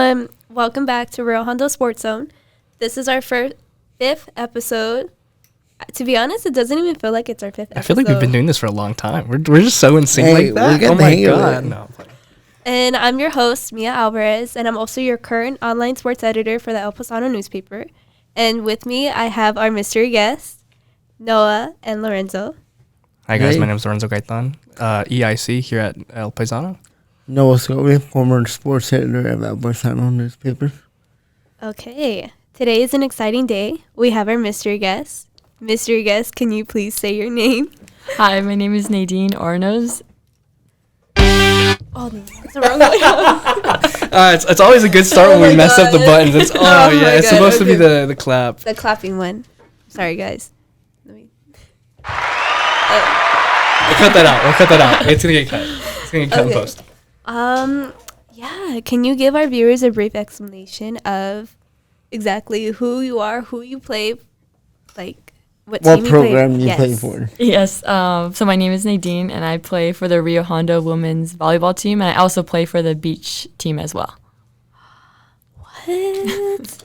everyone. Welcome back to Real Hondo Sports Zone. This is our fifth episode. To be honest, it doesn't even feel like it's our fifth episode. I feel like we've been doing this for a long time. We're just so in sync like that. Oh my God. No. And I'm your host, Mia Alvarez, and I'm also your current online sports editor for the El Paisano newspaper. And with me, I have our mystery guests, Noah and Lorenzo. Hi guys, my name is Lorenzo Gaytan, EIC here at El Paisano. Noah Segovia, former sports editor of El Paisano newspaper. Okay, today is an exciting day. We have our mystery guest. Mystery guest, can you please say your name? Hi, my name is Nadine Ornos. Oh, that's the wrong way. It's always a good start when we mess up the buttons. It's it's supposed to be the clap. The clapping one. Sorry, guys. We'll cut that out. It's gonna get cut. It's gonna get cut in post. Yeah. Can you give our viewers a brief explanation of exactly who you are, who you play, like what team program you play? you play for? Yes, so my name is Nadine, and I play for the Rio Hondo women's volleyball team, and I also play for the beach team as well. What?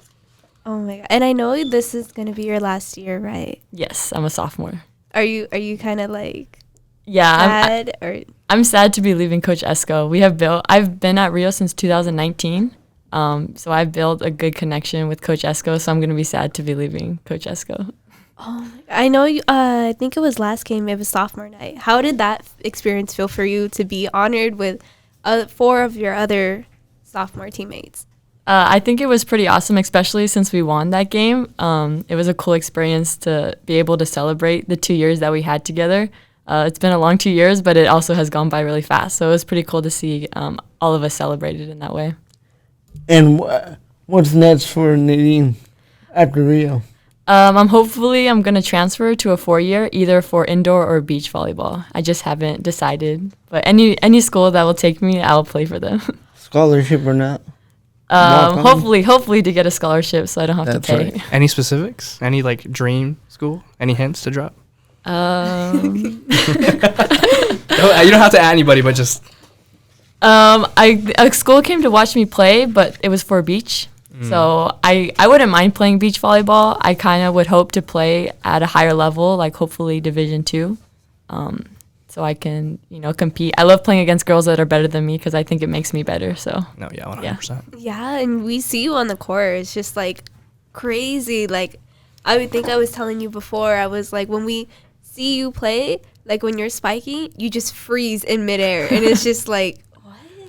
Oh my God. And I know this is going to be your last year, right? Yes, I'm a sophomore. Are you kind of like sad? I'm sad to be leaving Coach Esco. I've been at Rio since 2019, so I've built a good connection with Coach Esco, so I'm going to be sad to be leaving Coach Esco. Oh my God. I know you, I think it was last game, it was sophomore night. How did that experience feel for you to be honored with 4 of your other sophomore teammates? I think it was pretty awesome, especially since we won that game. It was a cool experience to be able to celebrate the 2 years that we had together. It's been a long 2 years, but it also has gone by really fast. So it was pretty cool to see all of us celebrated in that way. And what's next for Nadine after Rio? I'm going to transfer to a 4-year, either for indoor or beach volleyball. I just haven't decided. But any school that will take me, I'll play for them. Scholarship or not? Hopefully to get a scholarship so I don't have to pay. Right. Any specifics? Any like dream school? Any hints to drop? You don't have to add anybody, but just a school came to watch me play, but it was for beach. So I wouldn't mind playing beach volleyball. I kind of would hope to play at a higher level, like hopefully Division II, so I can compete. I love playing against girls that are better than me because I think it makes me better. So 100%. Yeah, and we see you on the court. It's just like crazy. Like I was telling you before, I was like, when we see you play, like when you're spiking, you just freeze in midair, and it's just like.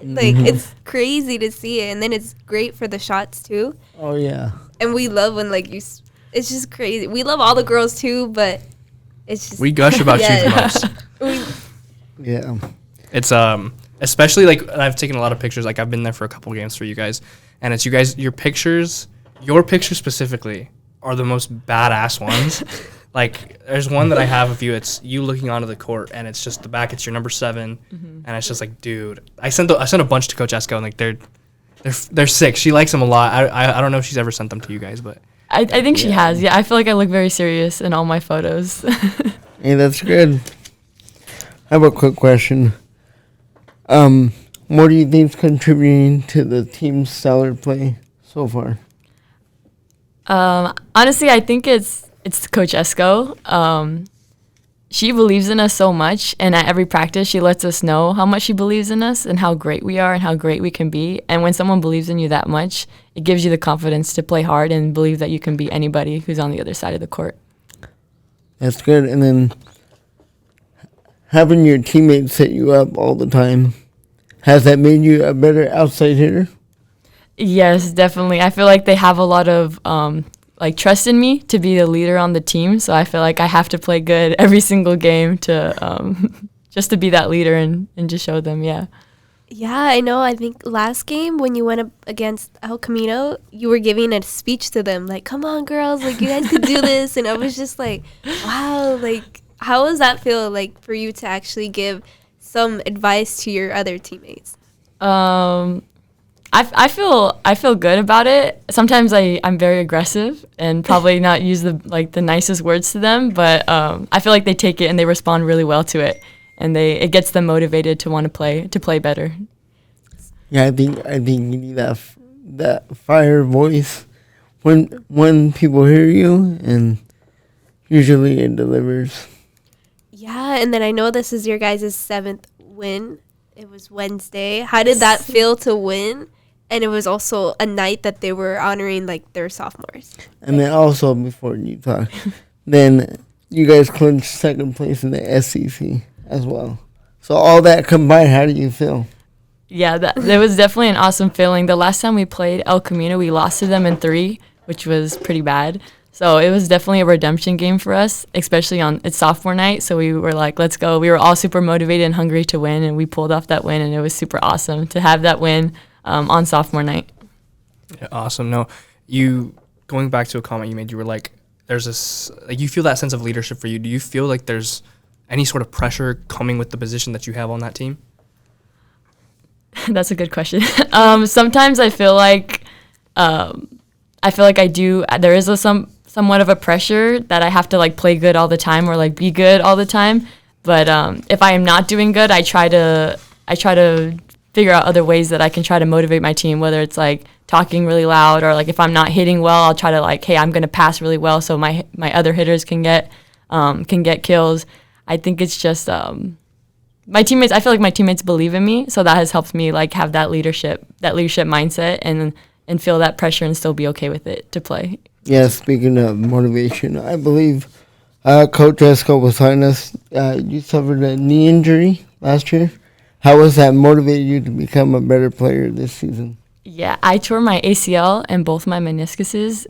Like, it's crazy to see it. And then it's great for the shots, too. Oh, yeah. And we love when, like, it's just crazy. We love all the girls, too, but it's just... We gush about you the most. Yeah. It's, especially, like, I've taken a lot of pictures. Like, I've been there for a couple games for you guys. And it's you guys, your pictures specifically are the most badass ones. Like, there's one that I have of you. It's you looking onto the court, and it's just the back. It's your number 7, and it's just like, dude. I sent a bunch to Coach Esco, and like they're sick. She likes them a lot. I don't know if she's ever sent them to you guys, but I think she has. Yeah, I feel like I look very serious in all my photos. Hey, that's good. I have a quick question. What do you think's contributing to the team's stellar play so far? Honestly, I think it's Coach Esco. She believes in us so much, and at every practice, she lets us know how much she believes in us and how great we are and how great we can be. And when someone believes in you that much, it gives you the confidence to play hard and believe that you can beat anybody who's on the other side of the court. That's good. And then having your teammates set you up all the time, has that made you a better outside hitter? Yes, definitely. I feel like they have a lot of trust in me to be the leader on the team. So I feel like I have to play good every single game to just to be that leader and just show them, yeah. Yeah, I know. I think last game when you went up against El Camino, you were giving a speech to them, like, come on, girls, like, you guys could do this. And I was just like, wow, like, how does that feel, like, for you to actually give some advice to your other teammates? I feel good about it. Sometimes I'm very aggressive and probably not use the nicest words to them, but I feel like they take it and they respond really well to it, and it gets them motivated to want to play better. Yeah, I think you need that fire voice when people hear you, and usually it delivers. Yeah, and then I know this is your guys' 7th win. It was Wednesday. How did that feel to win? And it was also a night that they were honoring like their sophomores. And then also, before you talk, then you guys clinched second place in the SEC as well. So all that combined, how do you feel? Yeah, that was definitely an awesome feeling. The last time we played El Camino, we lost to them in 3, which was pretty bad. So it was definitely a redemption game for us, especially on its sophomore night. So we were like, let's go. We were all super motivated and hungry to win, and we pulled off that win, and it was super awesome to have that win on sophomore night. Yeah, awesome. No, you going back to a comment you made, you were like, there's this, like, you feel that sense of leadership for you. Do you feel like there's any sort of pressure coming with the position that you have on that team? That's a good question. Sometimes I feel like I do. There is somewhat of a pressure that I have to like play good all the time or like be good all the time. But if I am not doing good, I try to figure out other ways that I can try to motivate my team, whether it's like talking really loud or like if I'm not hitting well, I'll try to like, hey, I'm going to pass really well so my other hitters can get kills. I think it's just my teammates. I feel like my teammates believe in me, so that has helped me like have that leadership mindset and feel that pressure and still be okay with it to play. Yeah, speaking of motivation, I believe Coach Esco was telling us you suffered a knee injury last year. How was that motivated you to become a better player this season? Yeah, I tore my ACL and both my meniscuses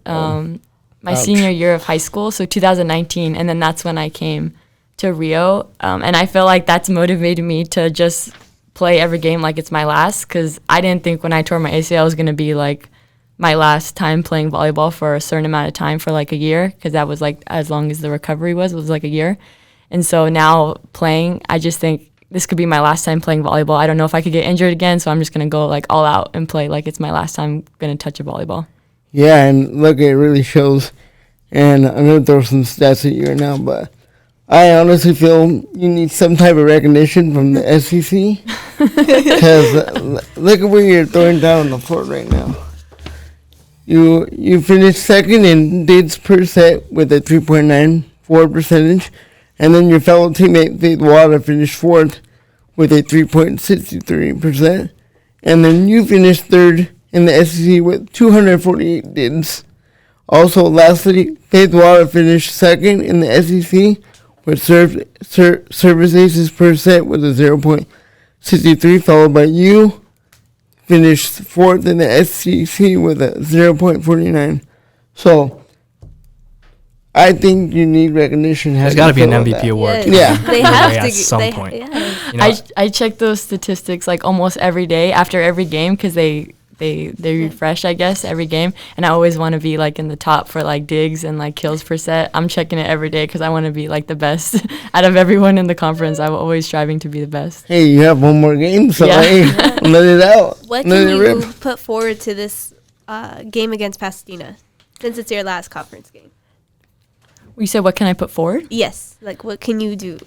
my senior year of high school, so 2019, and then that's when I came to Rio, and I feel like that's motivated me to just play every game like it's my last, because I didn't think when I tore my ACL it was going to be like my last time playing volleyball for a certain amount of time for like a year, because that was like as long as the recovery was like a year. And so now playing, I just think this could be my last time playing volleyball. I don't know if I could get injured again, so I'm just going to go like all out and play like it's my last time going to touch a volleyball. Yeah, and look, it really shows. And I'm going to throw some stats at you right now, but I honestly feel you need some type of recognition from the SEC, because look at where you're throwing down on the floor right now. You finished second in dids per set with a 3.94 percentage, and then your fellow teammate Faith Wada finished fourth with a 3.63%, and then you finished third in the SEC with 248 dids. Also, lastly, Faith Wada finished second in the SEC with service aces per set with a 0.63, followed by you. Finished fourth in the SEC with a 0.49. So, I think you need recognition. There's got to be an MVP award. Yeah. They have to at some point. Yeah. You know, I check those statistics like almost every day after every game, because they refresh, I guess, every game, and I always want to be like in the top for like digs and like kills per set. I'm checking it every day because I want to be like the best out of everyone in the conference. I'm always striving to be the best. Hey, you have one more game, so hey, let it out. What let can it you rip. put forward to this game against Pasadena, since it's your last conference game? You said, what can I put forward? Yes, like what can you do?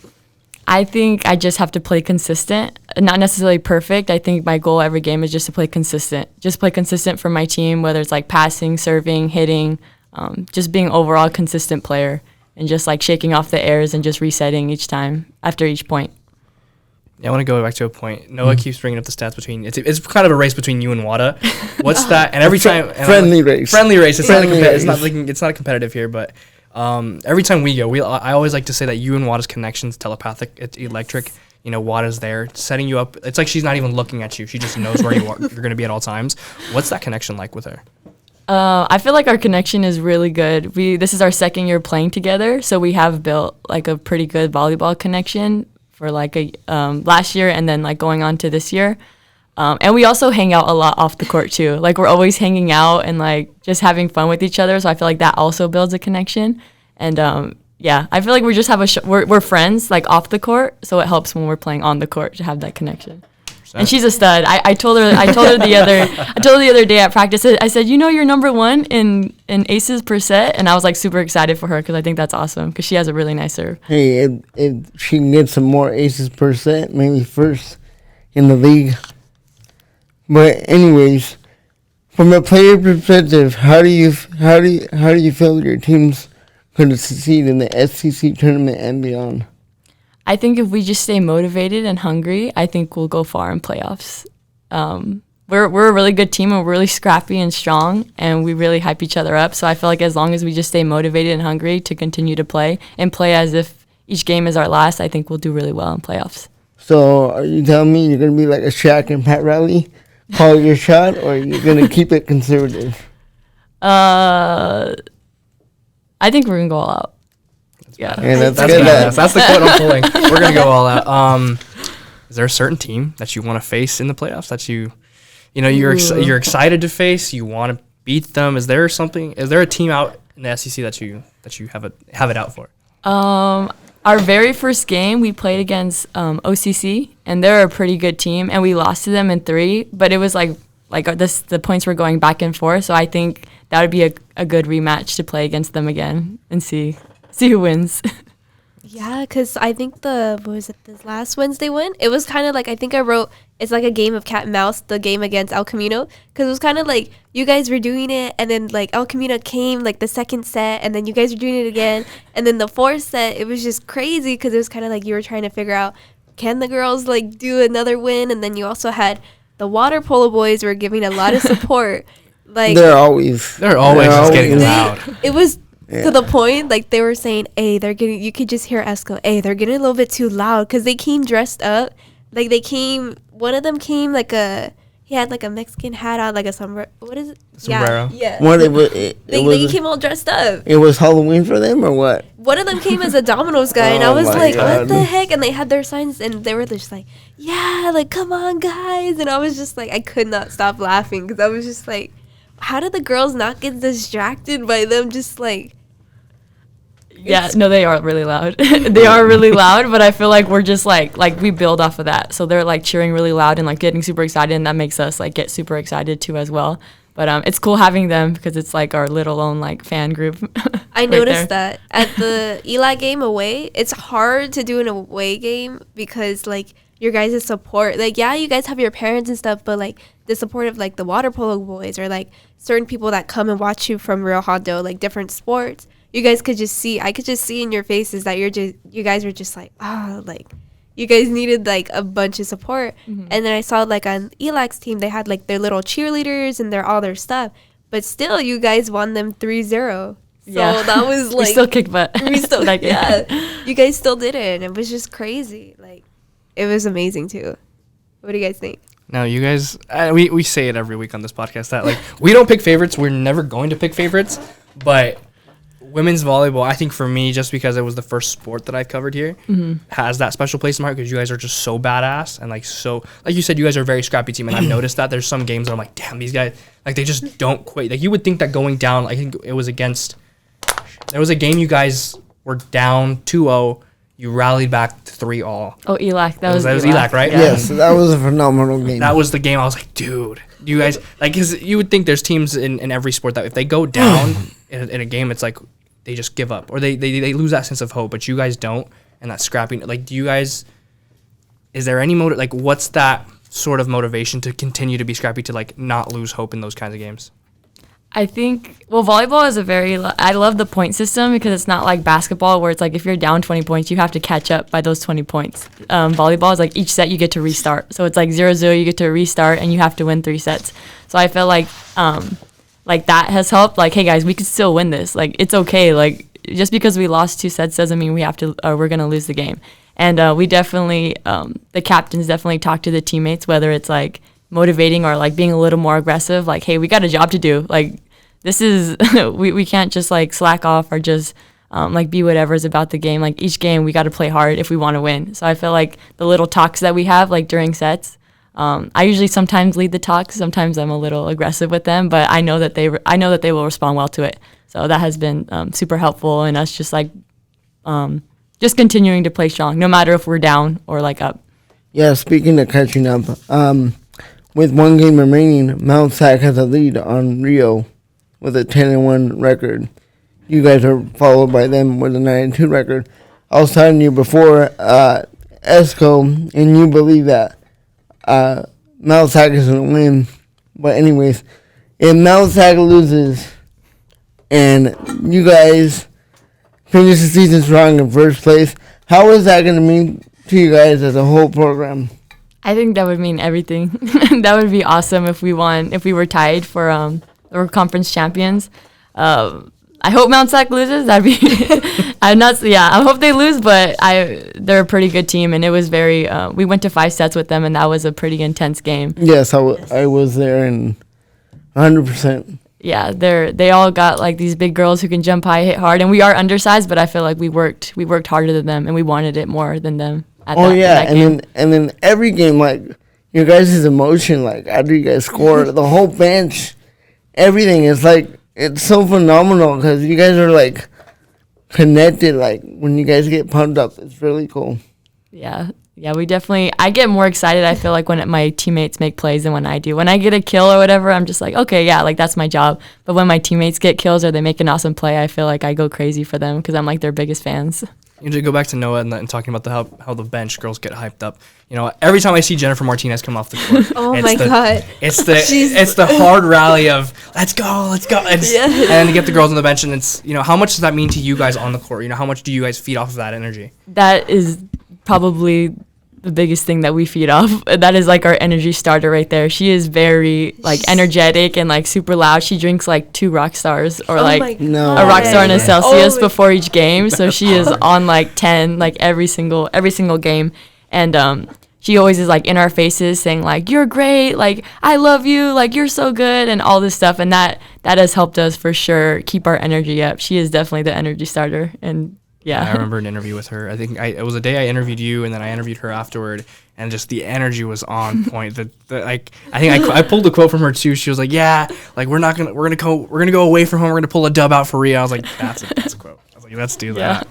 I think I just have to play consistent, not necessarily perfect. I think my goal every game is just to play consistent. Just play consistent for my team, whether it's like passing, serving, hitting, just being overall consistent player and just like shaking off the airs and just resetting each time after each point. Yeah, I want to go back to a point. Noah keeps bringing up the stats between it's kind of a race between you and Wada. What's that? And every time Friendly race. Friendly race. It's Friendly not race. it's not a competitive here, but every time we go, I always like to say that you and Wada's connection's telepathic. It's electric. You know, Wada's there setting you up. It's like she's not even looking at you. She just knows where you're going to be at all times. What's that connection like with her? I feel like our connection is really good. This is our second year playing together, so we have built like a pretty good volleyball connection for like a last year and then like going on to this year. And we also hang out a lot off the court too. Like we're always hanging out and like just having fun with each other. So I feel like that also builds a connection. And yeah, I feel like we just have we're friends like off the court. So it helps when we're playing on the court to have that connection. And she's a stud. I told her the other day at practice. I said, you know, you're number one in aces per set, and I was like super excited for her because I think that's awesome because she has a really nice serve. Hey, if she can get some more aces per set, maybe first in the league. But anyways, From a player perspective, how do you feel your team's going to succeed in the SEC tournament and beyond? I think if we just stay motivated and hungry, I think we'll go far in playoffs. We're a really good team, and we're really scrappy and strong, and we really hype each other up. So I feel like as long as we just stay motivated and hungry to continue to play and play as if each game is our last, I think we'll do really well in playoffs. So are you telling me you're going to be like a Shaq and Pat Riley, call your shot, or you're going to keep it conservative? I think we're going to go all out. Yeah, that's That's good. badass. That's the quote I'm pulling. We're gonna go all out. Is there a certain team that you want to face in the playoffs that you're you're excited to face? You want to beat them? Is there a team out in the SEC that you have it out for? Our very first game we played against OCC, and they're a pretty good team, and we lost to them in 3. But it was the points were going back and forth. So I think that would be a good rematch to play against them again and see who wins. Yeah, because I think this last Wednesday win? It was kind of like, I think I wrote, it's like a game of cat and mouse, the game against El Camino. Because it was kind of like, you guys were doing it, and then like El Camino came like the second set, and then you guys were doing it again. And then the fourth set, it was just crazy because it was kind of like you were trying to figure out, can the girls like do another win? And then you also had the water polo boys were giving a lot of support. Like They're always just getting loud. It was to the point, like, they were saying, hey, you could just hear Esco, hey, they're getting a little bit too loud, because they came dressed up. Like, one of them came, he had, like, a Mexican hat on, like a sombrero. What is it? Sombrero. Yeah. What They came all dressed up. It was Halloween for them, or what? One of them came as a Domino's guy, and I Oh was my like, God. what the heck? And they had their signs, and they were just like, yeah, like, come on, guys. And I was just like, I could not stop laughing, because I was just like, how did the girls not get distracted by them just, like... Yeah, no, they are really loud. They are really loud, but I feel like we're just like we build off of that. So they're like cheering really loud and like getting super excited, and that makes us like get super excited too as well. But it's cool having them because it's like our little own like fan group. I right noticed there. that at the Eli game away, it's hard to do an away game because like your guys' support, like, yeah, you guys have your parents and stuff, but like the support of like the water polo boys or like certain people that come and watch you from Real Hondo, like different sports, you guys could just see, I could just see in your faces that you guys were just like, like you guys needed like a bunch of support. Mm-hmm. And then I saw like on Elac's team, they had like their little cheerleaders and all their stuff, but still you guys won them 3-0. So Yeah. that was like, we still kick butt. we still, Like, yeah, you guys still did it, and it was just crazy. Like, it was amazing too. What do you guys think? No, you guys, we say it every week on this podcast that like we don't pick favorites. We're never going to pick favorites, but women's volleyball, I think for me, just because it was the first sport that I covered here, has that special place in my heart because you guys are just so badass and like so, like you said, you guys are a very scrappy team, and I've noticed that there's some games that I'm like, damn, these guys, like they just don't quit. Like you would think that going down, I think it was there was a game you guys were down 2-0. You rallied back to 3-all. Oh, ELAC. That was ELAC, right? Yeah. Yes, that was a phenomenal game. That was the game. I was like, dude, you guys, like, because you would think there's teams in every sport that if they go down in a game, it's like they just give up or they lose that sense of hope. But you guys don't, and that scrapping. Like, do you guys? Is there any like, what's that sort of motivation to continue to be scrappy to like not lose hope in those kinds of games? I think, volleyball is I love the point system because it's not like basketball where it's like if you're down 20 points, you have to catch up by those 20 points. Volleyball is like each set you get to restart. So it's like 0-0, you get to restart and you have to win 3 sets. So I feel like that has helped. Like, hey guys, we could still win this. Like, it's okay. Like, just because we lost 2 sets doesn't mean we're going to lose the game. And we definitely, the captains definitely talk to the teammates, whether it's like motivating or like being a little more aggressive. Like, hey, we got a job to do. Like, this is we can't just like slack off or just like be whatever's about the game. Like each game we got to play hard if we want to win. So I feel like the little talks that we have like during sets, I usually sometimes lead the talks. Sometimes I'm a little aggressive with them, but I know that they will respond well to it. So that has been super helpful in us just like just continuing to play strong, no matter if we're down or like up. Yeah, speaking of catching up, with 1 game remaining, Mount Sac has a lead on Rio with a 10-1 record. You guys are followed by them with a 9-2 record. I was telling you before, Esco, and you believe that Mount Sac is going to win. But anyways, if Mount Sac loses and you guys finish the season strong in first place, how is that going to mean to you guys as a whole program? I think that would mean everything. That would be awesome if we won, if we were tied for or conference champions. I hope Mount Sac loses. That'd be I'm not. Yeah, I hope they lose, but they're a pretty good team, and it was very. We went to 5 sets with them, and that was a pretty intense game. Yes, I was there, and 100%. Yeah, they all got like these big girls who can jump high, hit hard, and we are undersized, but I feel like we worked harder than them, and we wanted it more than them. And then every game, like your guys' emotion, like after you guys score, the whole bench, everything is like it's so phenomenal because you guys are like connected. Like when you guys get pumped up, it's really cool. Yeah, we definitely. I get more excited. I feel like when my teammates make plays than when I do. When I get a kill or whatever, I'm just like, okay, yeah, like that's my job. But when my teammates get kills or they make an awesome play, I feel like I go crazy for them because I'm like their biggest fans. You need to go back to Noah and talking about how the bench girls get hyped up. You know, every time I see Jennifer Martinez come off the court, God, it's the hard rally of let's go, and then to get the girls on the bench, and it's how much does that mean to you guys on the court? You know, how much do you guys feed off of that energy? That is probably the biggest thing that we feed off. That is like our energy starter right there. She is very like energetic and like super loud. She drinks like 2 rock stars or a rock star and a Celsius before each game. So she is on like 10 like every single game. And she always is like in our faces saying like you're great, like I love you, like you're so good and all this stuff. And that has helped us for sure keep our energy up. She is definitely the energy starter. And yeah, I remember an interview with her. I think it was a day I interviewed you, and then I interviewed her afterward, and just the energy was on point. I think I pulled a quote from her too. She was like, "Yeah, like we're gonna go away from home. We're gonna pull a dub out for Rhea." I was like, "That's a quote." I was like, "Let's do that."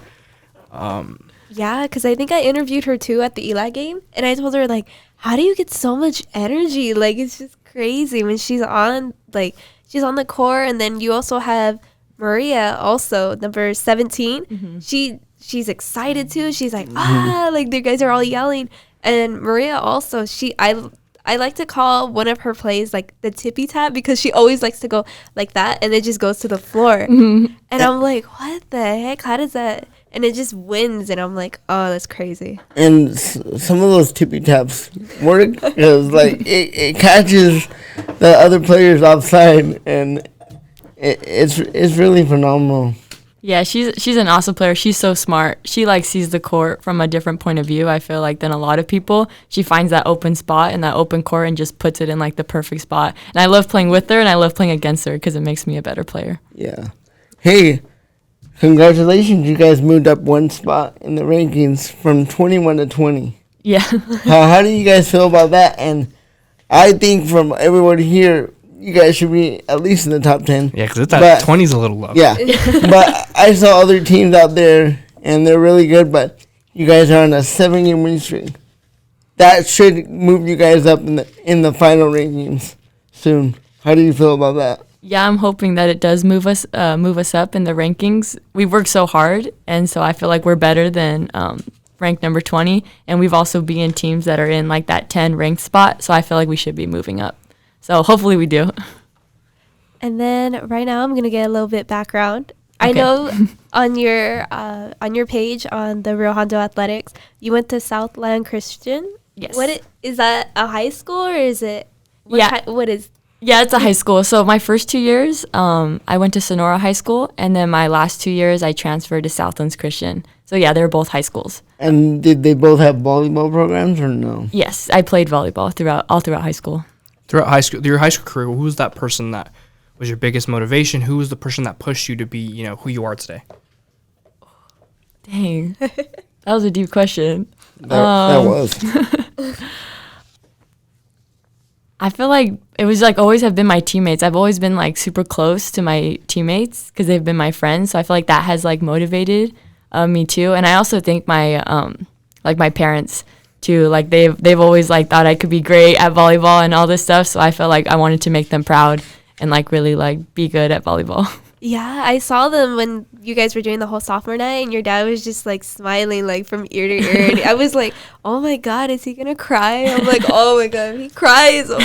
Yeah, because I think I interviewed her too at the Eli game, and I told her like, "How do you get so much energy? Like it's just crazy when she's on the court, and then you also have." Maria also number 17. Mm-hmm. She's excited too. She's like like the guys are all yelling. And Maria also I like to call one of her plays like the tippy tap because she always likes to go like that and it just goes to the floor. Mm-hmm. And I'm like, what the heck? How does that? And it just wins and I'm like, oh, that's crazy. And some of those tippy taps work because like it catches the other players offside and. It's really phenomenal. Yeah, she's an awesome player. She's so smart. She like sees the court from a different point of view, I feel like, than a lot of people. She finds that open spot and that open court and just puts it in like the perfect spot. And I love playing with her and I love playing against her because it makes me a better player. Yeah. Hey, congratulations. You guys moved up 1 spot in the rankings from 21 to 20. Yeah. How do you guys feel about that? And I think from everyone here, you guys should be at least in the top 10. Yeah, because 20's a little low. Yeah, but I saw other teams out there, and they're really good, but you guys are on a 7-game win streak. That should move you guys up in the final rankings soon. How do you feel about that? Yeah, I'm hoping that it does move us up in the rankings. We've worked so hard, and so I feel like we're better than ranked number 20, and we've also been in teams that are in like that 10 ranked spot, so I feel like we should be moving up. So hopefully we do. And then right now I'm gonna get a little bit background. Okay. I know on your page on the Rio Hondo Athletics, you went to Southland Christian. Yes. Is that a high school or is it? What is? Yeah, it's a high school. So my first 2 years, I went to Sonora High School, and then my last 2 years, I transferred to Southlands Christian. So yeah, they're both high schools. And did they both have volleyball programs or no? Yes, I played volleyball all throughout high school. Throughout high school, your high school career, who was that person that was your biggest motivation? Who was the person that pushed you to be, who you are today? Dang, that was a deep question. That was. I feel like it was like always have been my teammates. I've always been like super close to my teammates because they've been my friends. So I feel like that has like motivated me too. And I also think my my parents too. Like they've always like thought I could be great at volleyball and all this stuff. So I felt like I wanted to make them proud and like really like be good at volleyball. Yeah, I saw them when you guys were doing the whole sophomore night, and your dad was just like smiling like from ear to ear. And I was like, "Oh my God, is he gonna cry?" I'm like, "Oh my God, he cries." Oh.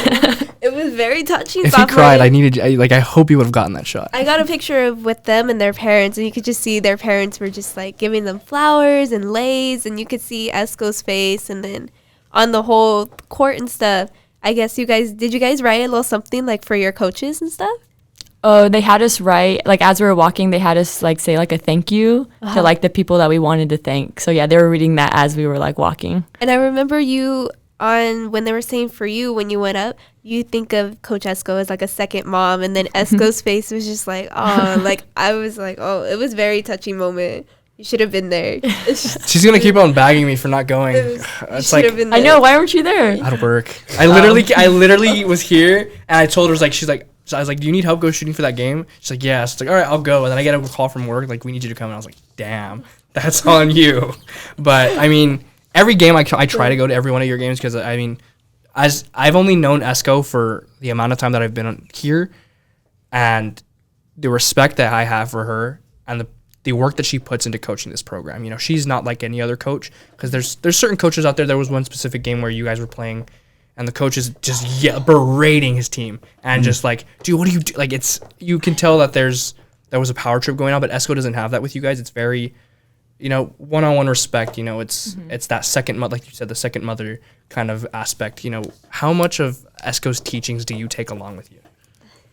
It was very touching. If he cried, I hope he would have gotten that shot. I got a picture of with them and their parents, and you could just see their parents were just like giving them flowers and lays, and you could see Esco's face, and then on the whole court and stuff. I guess you guys write a little something like for your coaches and stuff? Oh, they had us write, like, as we were walking, they had us, like, say, like, a thank you to, like, the people that we wanted to thank. So, yeah, they were reading that as we were, like, walking. And I remember you when they were saying for you, when you went up, you think of Coach Esco as, like, a second mom. And then Esco's face was just like, oh, like, I was like, oh, it was a very touching moment. You should have been there. She's going to keep on bagging me for not going. It's like, I know, why weren't you there? Out of work. I literally was here, and I told her, so I was like, do you need help go shooting for that game? She's like, yeah. So it's like, all right, I'll go. And then I get a call from work, like, we need you to come. And I was like, damn, that's on you. But, I mean, every game I try to go to every one of your games because, I mean, as I've only known Esco for the amount of time that I've been here, and the respect that I have for her and the work that she puts into coaching this program. You know, she's not like any other coach because there's certain coaches out there. There was one specific game where you guys were playing, and the coach is just berating his team and just like, dude, what do you do? Like, you can tell that there was a power trip going on, but Esco doesn't have that with you guys. It's very, you know, one-on-one respect. You know, it's that second mother, like you said, the second mother kind of aspect. You know, how much of Esco's teachings do you take along with you?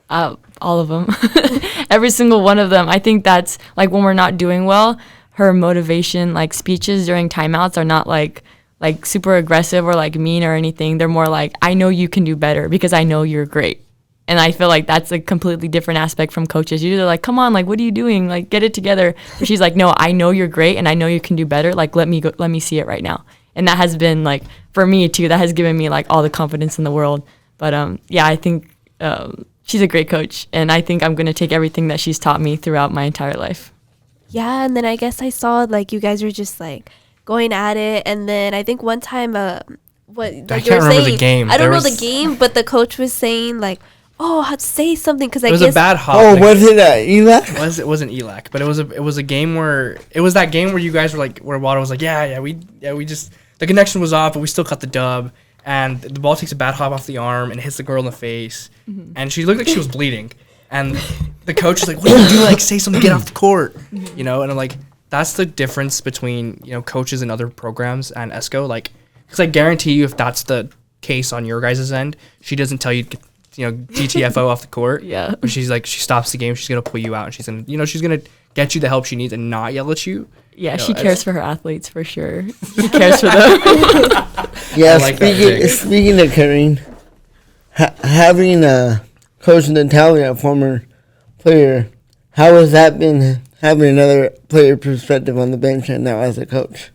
All of them. Every single one of them. I think that's, like, when we're not doing well, her motivation, like, speeches during timeouts are not, like super aggressive or like mean or anything. They're more like, I know you can do better because I know you're great. And I feel like that's a completely different aspect from coaches. Usually like, come on, like, what are you doing? Like, get it together. But she's like, no, I know you're great and I know you can do better. Like, let me see it right now. And that has been like, for me too, that has given me like all the confidence in the world. But yeah, I think she's a great coach. And I think I'm going to take everything that she's taught me throughout my entire life. Yeah. And then I guess I saw like you guys were just like going at it, and then I think one time what like I can't remember the game. I don't know the game, but the coach was saying like, oh, I'll say something because I guess it was a bad hop. Oh, was it ELAC? It wasn't ELAC, but it was a game where it was that game where you guys were like, where Wada was like, we just, the connection was off, but we still cut the dub, and the ball takes a bad hop off the arm and hits the girl in the face, and she looked like she was bleeding, and the coach is like, what are you doing? Like, say something, get off the court, you know, and I'm like, that's the difference between, you know, coaches in other programs and Esco. Like, because I guarantee you, if that's the case on your guys' end, she doesn't tell you, you know, GTFO off the court. Yeah. But she's like, she stops the game. She's gonna pull you out, and she's gonna get you the help she needs and not yell at you. Yeah, you know, she cares for her athletes for sure. She cares for them. Yeah. Like speaking of caring, having Coach Natalia, a former player, how has that been? Having another player perspective on the bench and now as a coach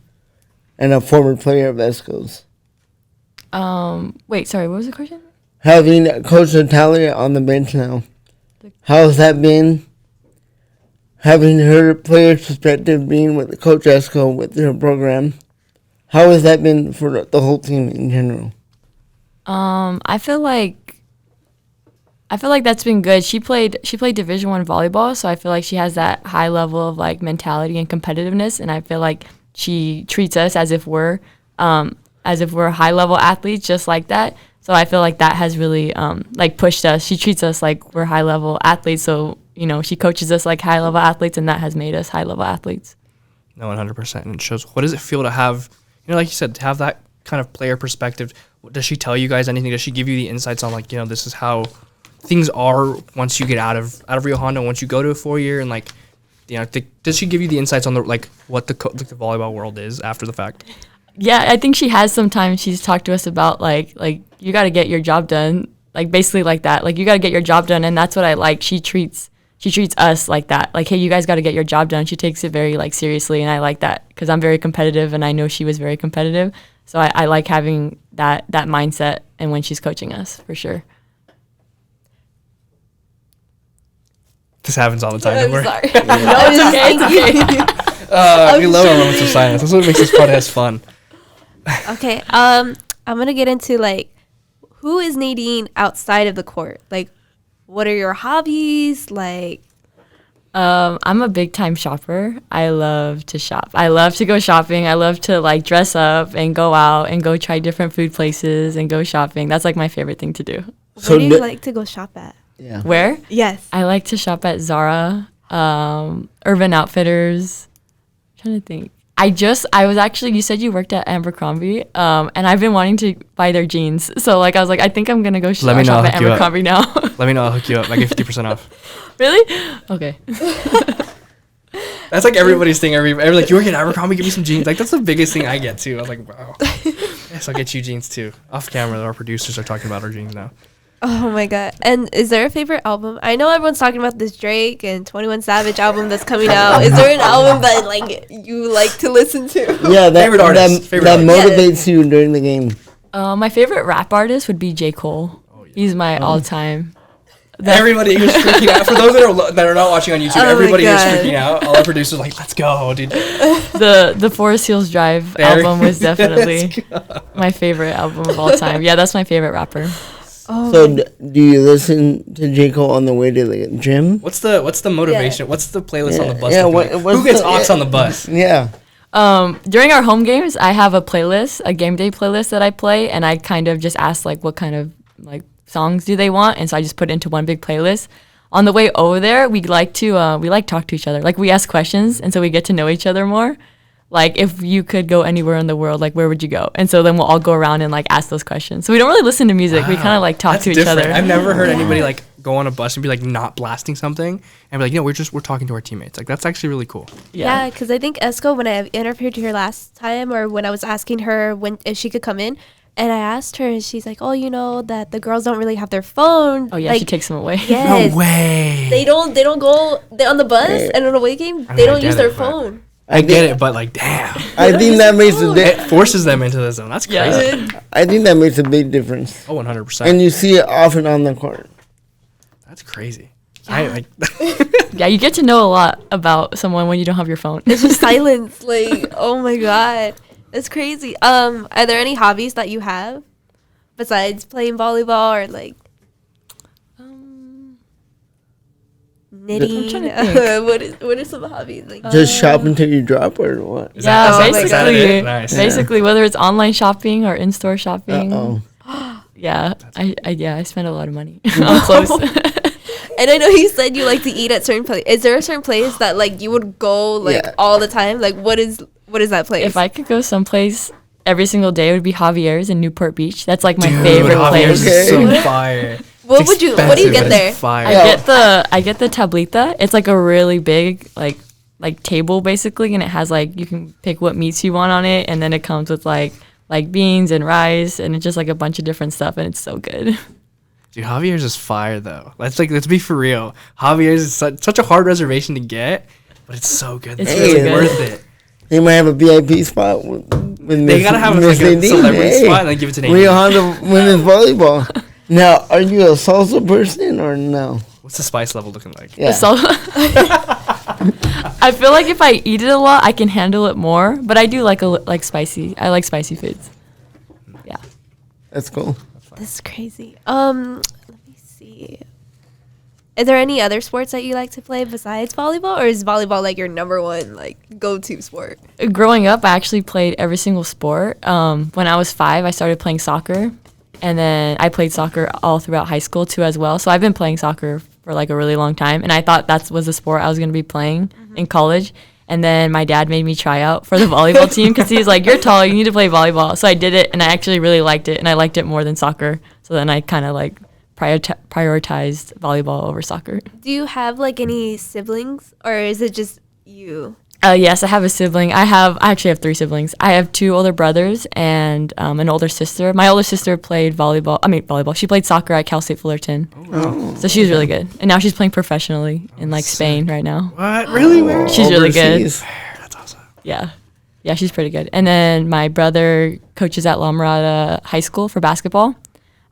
and a former player of Esco's. Wait, sorry, what was the question? Having Coach Natalia on the bench now, how has that been? Having her player perspective, being with Coach Esco with her program, how has that been for the whole team in general? I feel like that's been good. She played Division I volleyball, so I feel like she has that high level of like mentality and competitiveness, and I feel like she treats us as if we're high level athletes, just like that. So I feel like that has really like pushed us. She treats us like we're high level athletes, so you know she coaches us like high level athletes, and that has made us high level athletes. No, 100%, and it shows. What does it feel to have, you know, like you said, to have that kind of player perspective? Does she tell you guys anything? Does she give you the insights on like, you know, this is how things are once you get out of Rio Hondo, once you go to a 4-year, and like, you know, does she give you the insights on the like what the volleyball world is after the fact? Yeah, I think she has. Sometimes she's talked to us about like you got to get your job done, like basically like that, like you got to get your job done, and that's what I like. She treats us like that, like, hey, you guys got to get your job done. She takes it very like seriously, and I like that because I'm very competitive, and I know she was very competitive, so I like having that mindset, and when she's coaching us for sure. This happens all the time. I'm Don't worry. sorry. No, it's okay. We love our moments of silence. That's what makes this podcast fun. Okay, I'm gonna get into like, who is Nadine outside of the court? Like, what are your hobbies? Like, I'm a big time shopper. I love to shop. I love to go shopping. I love to like dress up and go out and go try different food places and go shopping. That's like my favorite thing to do. Where do you like to go shop at? Yeah. Where? Yes. I like to shop at Zara, Urban Outfitters. I'm trying to think. I was actually, you said you worked at Abercrombie, and I've been wanting to buy their jeans. So like I was like, I think I'm gonna go shop at Abercrombie now. Let me know. I'll hook you up. I get 50% off. Really? Okay. That's like everybody's thing. Every like, you work at Abercrombie, give me some jeans. Like that's the biggest thing I get too. I was like, wow. Yes, I'll get you jeans too. Off camera, our producers are talking about our jeans now. Oh my god. And is there a favorite album? I know everyone's talking about this Drake and 21 Savage album that's coming out. Is there an album that like you like to listen to? Yeah, Favorite artist. that motivates you during the game. My favorite rap artist would be J. Cole. Oh, yeah. He's my all-time. Everybody is freaking out. For those that are not watching on YouTube, everybody is freaking out. All our producers are like, let's go, dude. The Forest Hills Drive album was definitely my favorite album of all time. Yeah, that's my favorite rapper. Oh, so do you listen to J. Cole on the way to the gym? What's the motivation? Yeah. What's the playlist on the bus? Yeah, who gets aux on the bus? Yeah. During our home games, I have a playlist, a game day playlist that I play, and I kind of just ask like what kind of like songs do they want, and so I just put it into one big playlist. On the way over there, we like talk to each other. Like we ask questions, and so we get to know each other more. Like, if you could go anywhere in the world, like, where would you go? And so then we'll all go around and, like, ask those questions. So we don't really listen to music. Wow. We kind of, like, talk to each other. I've never heard anybody, like, go on a bus and be, like, not blasting something and be like, we're talking to our teammates. Like, that's actually really cool. Yeah, because I think Esco, when I interviewed her last time, or when I was asking her if she could come in, and I asked her, and she's like, oh, you know, that the girls don't really have their phone. Oh, yeah, like, she takes them away. Yes. No way. They don't go on the bus and on a away game, they don't use their phone. I get it, but like, damn. I think that makes it forces them into the zone. That's crazy. Yeah. I think that makes a big difference. Oh, 100%. And you see it often on the court. That's crazy. Yeah. Yeah, you get to know a lot about someone when you don't have your phone. It's just silence. Like, oh my god, that's crazy. Are there any hobbies that you have besides playing volleyball or like? Knitting. What are some hobbies? Like just shop until you drop, or what? Basically, whether it's online shopping or in-store shopping. Yeah, I spend a lot of money on clothes. And I know you said you like to eat at certain places. Is there a certain place that like you would go like all the time? Like what is that place? If I could go someplace every single day, it would be Javier's in Newport Beach. That's like my favorite place. Is so fire. What do you get there? I get the tablita. It's like a really big like table basically, and it has like you can pick what meats you want on it, and then it comes with like beans and rice, and it's just like a bunch of different stuff, and it's so good. Dude, Javier's is fire though. Let's be for real. Javier's is such a hard reservation to get, but it's so good. It's really good. Worth it. They might have a VIP spot with they gotta have like a celebrity spot and then give it to Nadine. We on the women's volleyball. Now, are you a salsa person or no? What's the spice level looking like? Yeah. I feel like if I eat it a lot, I can handle it more. But I do like spicy. I like spicy foods. Yeah. That's cool. That's crazy. Let me see. Is there any other sports that you like to play besides volleyball, or is volleyball like your number one like go-to sport? Growing up, I actually played every single sport. When I was 5, I started playing soccer. And then I played soccer all throughout high school, too, as well. So I've been playing soccer for, like, a really long time. And I thought that was the sport I was going to be playing in college. And then my dad made me try out for the volleyball team because he was like, you're tall, you need to play volleyball. So I did it, and I actually really liked it. And I liked it more than soccer. So then I kind of, like, prioritized volleyball over soccer. Do you have, like, any siblings, or is it just you? Yes, I have a sibling. I actually have 3 siblings. I have 2 older brothers and an older sister. My older sister played volleyball. She played soccer at Cal State Fullerton. Oh. So she was really good. And now she's playing professionally in like Spain right now. What? Really? She's really good. That's awesome. Yeah. Yeah, she's pretty good. And then my brother coaches at La Mirada High School for basketball.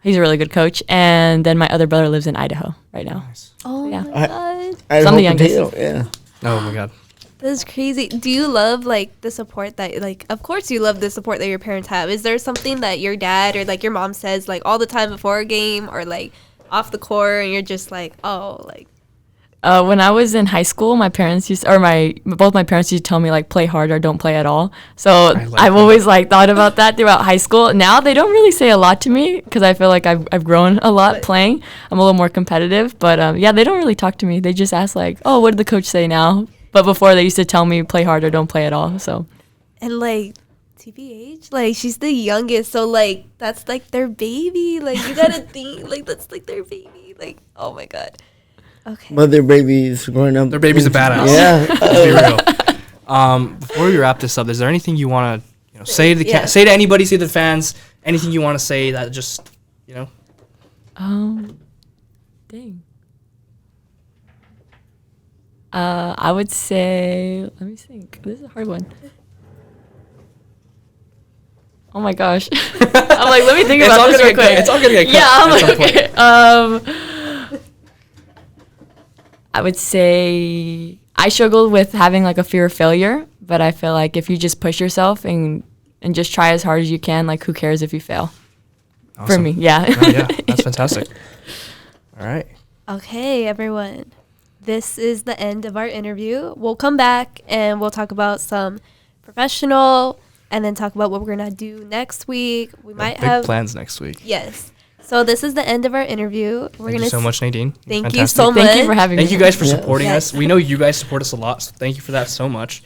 He's a really good coach. And then my other brother lives in Idaho right now. Nice. Oh, yeah. my God. I'm the youngest. Yeah. Oh, my God. That's crazy. Do you love, like, the support that, like, of course you love the support that your parents have. Is there something that your dad or, like, your mom says, like, all the time before a game or, like, off the court and you're just like, oh, like, When I was in high school, both my parents used to tell me like play hard or don't play at all. So I've always like thought about that throughout high school. Now they don't really say a lot to me because I feel like I've grown a lot playing. I'm a little more competitive, but yeah, they don't really talk to me. They just ask like, oh, what did the coach say now? But before they used to tell me play hard or don't play at all. So. And like TBH, like she's the youngest, so like that's like their baby. Like you gotta think like that's like their baby. Like oh my god. Okay. But their baby's growing up. Their baby's a badass. Yeah. Let's be real. Before we wrap this up, is there anything you want to say to the say to anybody, say to the fans, anything you want to say that just Dang. I would say, let me think. This is a hard one. Oh my gosh. I'm like, let me think about this real quick. It's all gonna get cut. Yeah, I'm like, I would say I struggled with having like a fear of failure, but I feel like if you just push yourself and just try as hard as you can, like who cares if you fail? Awesome. For me, yeah. Yeah, that's fantastic. All right. Okay, everyone. This is the end of our interview. We'll come back and we'll talk about some professional and then talk about what we're going to do next week. We might have big plans next week. Yes. So this is the end of our interview. Thank you so much, Nadine. Thank you so much. Thank you for having me. Thank you guys for supporting us. We know you guys support us a lot, so thank you for that so much.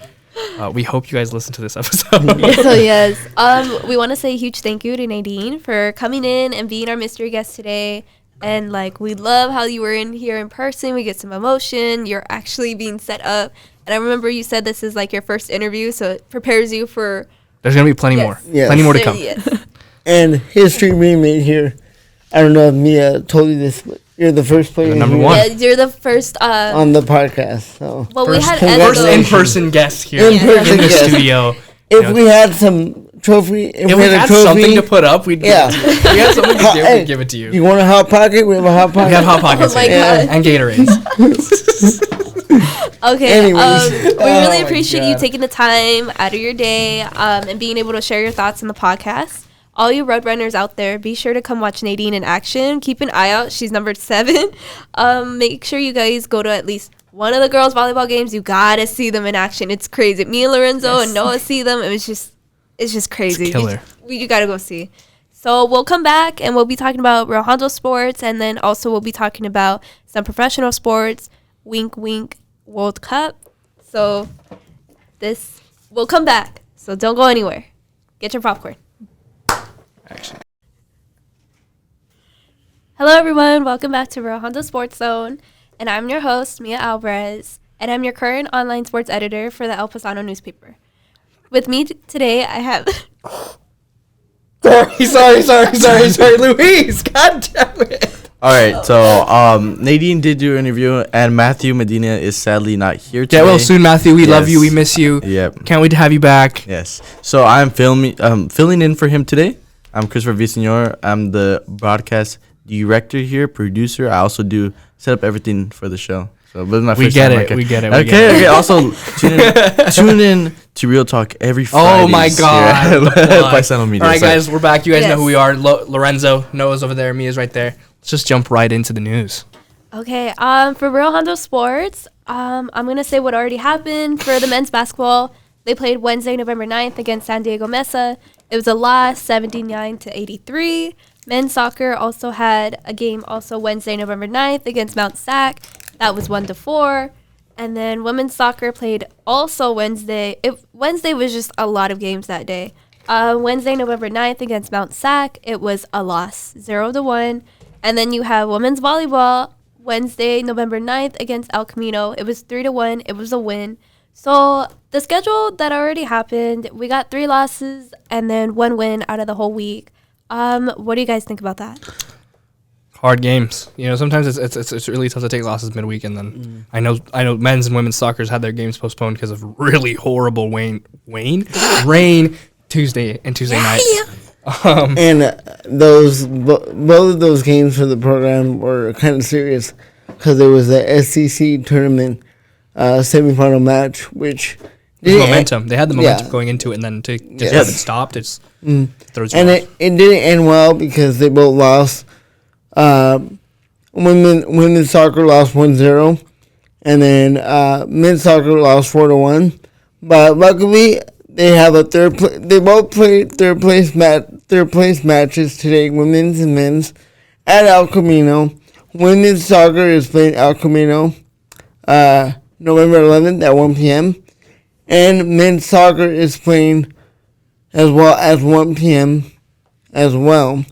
We hope you guys listen to this episode. So yes, we want to say a huge thank you to Nadine for coming in and being our mystery guest today. And like we love how you were in here in person. We get some emotion. You're actually being set up. And I remember you said this is like your first interview, so it prepares you for. There's gonna be plenty more. Yes. Plenty more to come. Yes. And history being made here. I don't know if Mia told you this, but you're the first player. The number here one. Yeah, you're the first. On the podcast. So. Well, we had First Enzo. in-person guest here In-person in the guest. studio. If we had some trophy, If we had something to put up, we'd give it to you. If we had something to do, we'd give it to you. You want a hot pocket? We have a hot pocket. We have Hot Pockets Oh my here. God. And Gatorades. Okay. Anyways. We really Oh my appreciate you God. taking the time out of your day and being able to share your thoughts on the podcast. All you Roadrunners out there, be sure to come watch Nadine in action. Keep an eye out. She's number 7. Make sure you guys go to at least one of the girls' volleyball games. You gotta see them in action. It's crazy. Me and Lorenzo and Noah see them. It's just crazy. It's killer. You gotta go see. So we'll come back and we'll be talking about Real Hondo sports, and then also we'll be talking about some professional sports. Wink, wink. World Cup. So we'll come back. So don't go anywhere. Get your popcorn. Actually. Hello everyone, welcome back to Real Hondo Sports Zone, and I'm your host, Mia Alvarez, and I'm your current online sports editor for the El Pasano newspaper. With me today, I have... Sorry, Luis. God damn it. All right, so Nadine did do an interview, and Matthew Medina is sadly not here today. Get well soon, Matthew. We love you. We Yes. miss you. Yep. Can't wait to have you back. Yes. So I'm filling in for him today. I'm Christopher Villasenor. I'm the broadcast director here, producer. I also do set up everything for the show. So this is my We first get time it. working. We get it. Okay. Also, tune in to Real Talk every Friday. Oh my God. By Sano Media. All right, Sorry. guys, we're back. You guys know Yes. who we are. Lorenzo, Noah's over there. Mia's right there. Let's just jump right into the news. Okay, for Real Hondo Sports, I'm going to say what already happened for the men's basketball. They played Wednesday, November 9th against San Diego Mesa. It was a loss, 79-83. Men's soccer also had a game also Wednesday, November 9th against Mount Sac. That was 1-4. And then women's soccer played also Wednesday. Wednesday was just a lot of games that day. Wednesday, November 9th against Mount Sac, it was a loss, 0-1. And then you have women's volleyball Wednesday, November 9th against El Camino. It was 3-1. It was a win. So the schedule that already happened, we got 3 losses and then 1 win out of the whole week. What do you guys think about that? Hard games. You know, sometimes it's really tough to take losses midweek, and then I know men's and women's soccer's had their games postponed because of really horrible rain Tuesday night. And both of those games for the program were kind of serious because there was the SEC tournament semifinal match, which Momentum. They had the momentum Yeah. going into it, and then to just Yes. have it stopped, it throws you and off. it didn't end well because they both lost. Women's soccer lost 1-0, And then men's soccer lost 4-1. But luckily, they have a they both played third place matches today, women's and men's, at El Camino. Women's soccer is playing El Camino November 11th at 1 p.m. And men's soccer is playing as well as 1 p.m. as well.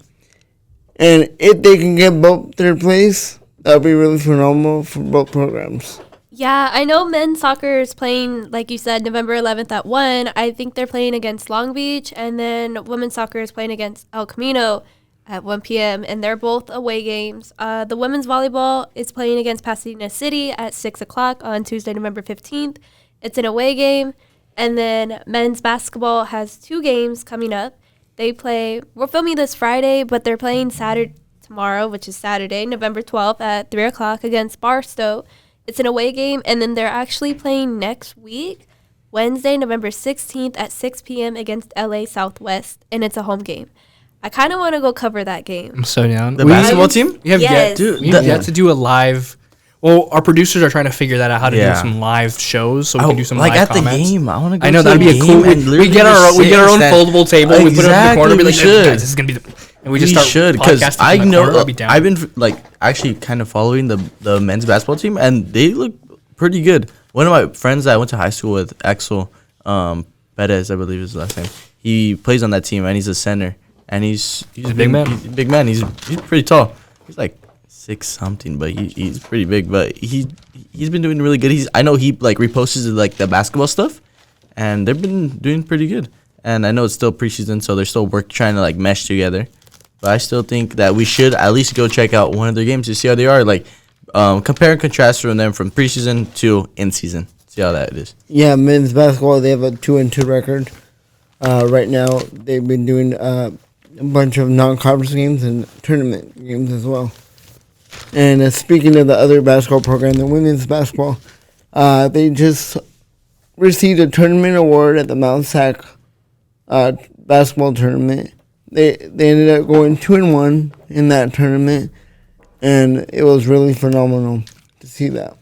And if they can get both third place, that would be really phenomenal for both programs. Yeah, I know men's soccer is playing, like you said, November 11th at 1. I think they're playing against Long Beach. And then women's soccer is playing against El Camino at 1 p.m. And they're both away games. The women's volleyball is playing against Pasadena City at 6 o'clock on Tuesday, November 15th. It's an away game. And then men's basketball has 2 games coming up. We're filming this Friday, but they're playing tomorrow, which is Saturday, November 12th at 3 o'clock against Barstow. It's an away game, and then they're actually playing next week, Wednesday, November 16th at 6 p.m. against LA Southwest, and it's a home game. I kind of want to go cover that game. I'm so down. The basketball team? We have Yes. yet to do a live. Well, our producers are trying to figure that out, how to do some live shows, so we can do some live comments. The game. I want to go. I know to that'd the be a cool. game and We get our own foldable table. We put it in the corner. Be like, Exactly, we "Hey, should. guys, this is gonna be and we just We start should, because podcasting I from the know corner. I'll be down. I've been actually kind of following the men's basketball team, and they look pretty good. One of my friends that I went to high school with, Axel Perez, I believe is his last name. He plays on that team, and he's a center, and he's a big man. He's a big man. He's pretty tall. He's like 6 something, but he's pretty big. But he's been doing really good. I know he reposts the basketball stuff, and they've been doing pretty good. And I know it's still preseason, so they're still trying to mesh together. But I still think that we should at least go check out one of their games to see how they are. Compare and contrast from them from preseason to in season. See how that is. Yeah, men's basketball, they have a 2-2 record. Right now, they've been doing a bunch of non-conference games and tournament games as well. And speaking of the other basketball program, the women's basketball, they just received a tournament award at the Mount Sac basketball tournament. They ended up going 2-1 in that tournament, and it was really phenomenal to see that.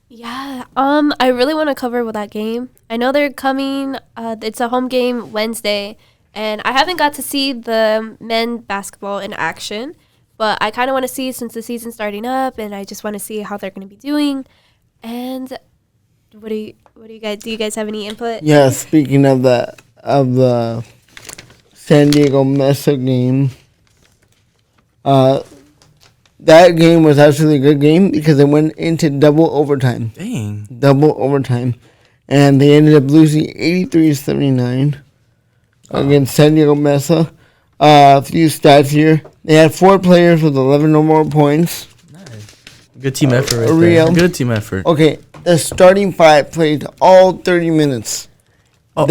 Yeah, I really want to cover with that game. I know they're coming. It's a home game Wednesday, and I haven't got to see the men basketball in action, but I kind of want to see since the season's starting up, and I just want to see how they're going to be doing. And what do you guys have any input? Yeah, speaking of the San Diego Mesa game, that game was actually a good game because it went into double overtime. Dang. Double overtime. And they ended up losing 83-79 against San Diego Mesa. A few stats here. They had 4 players with 11 or more points. Nice. Good team effort right Real. there. Good team effort. Okay, the starting 5 played all 30 minutes. Oh.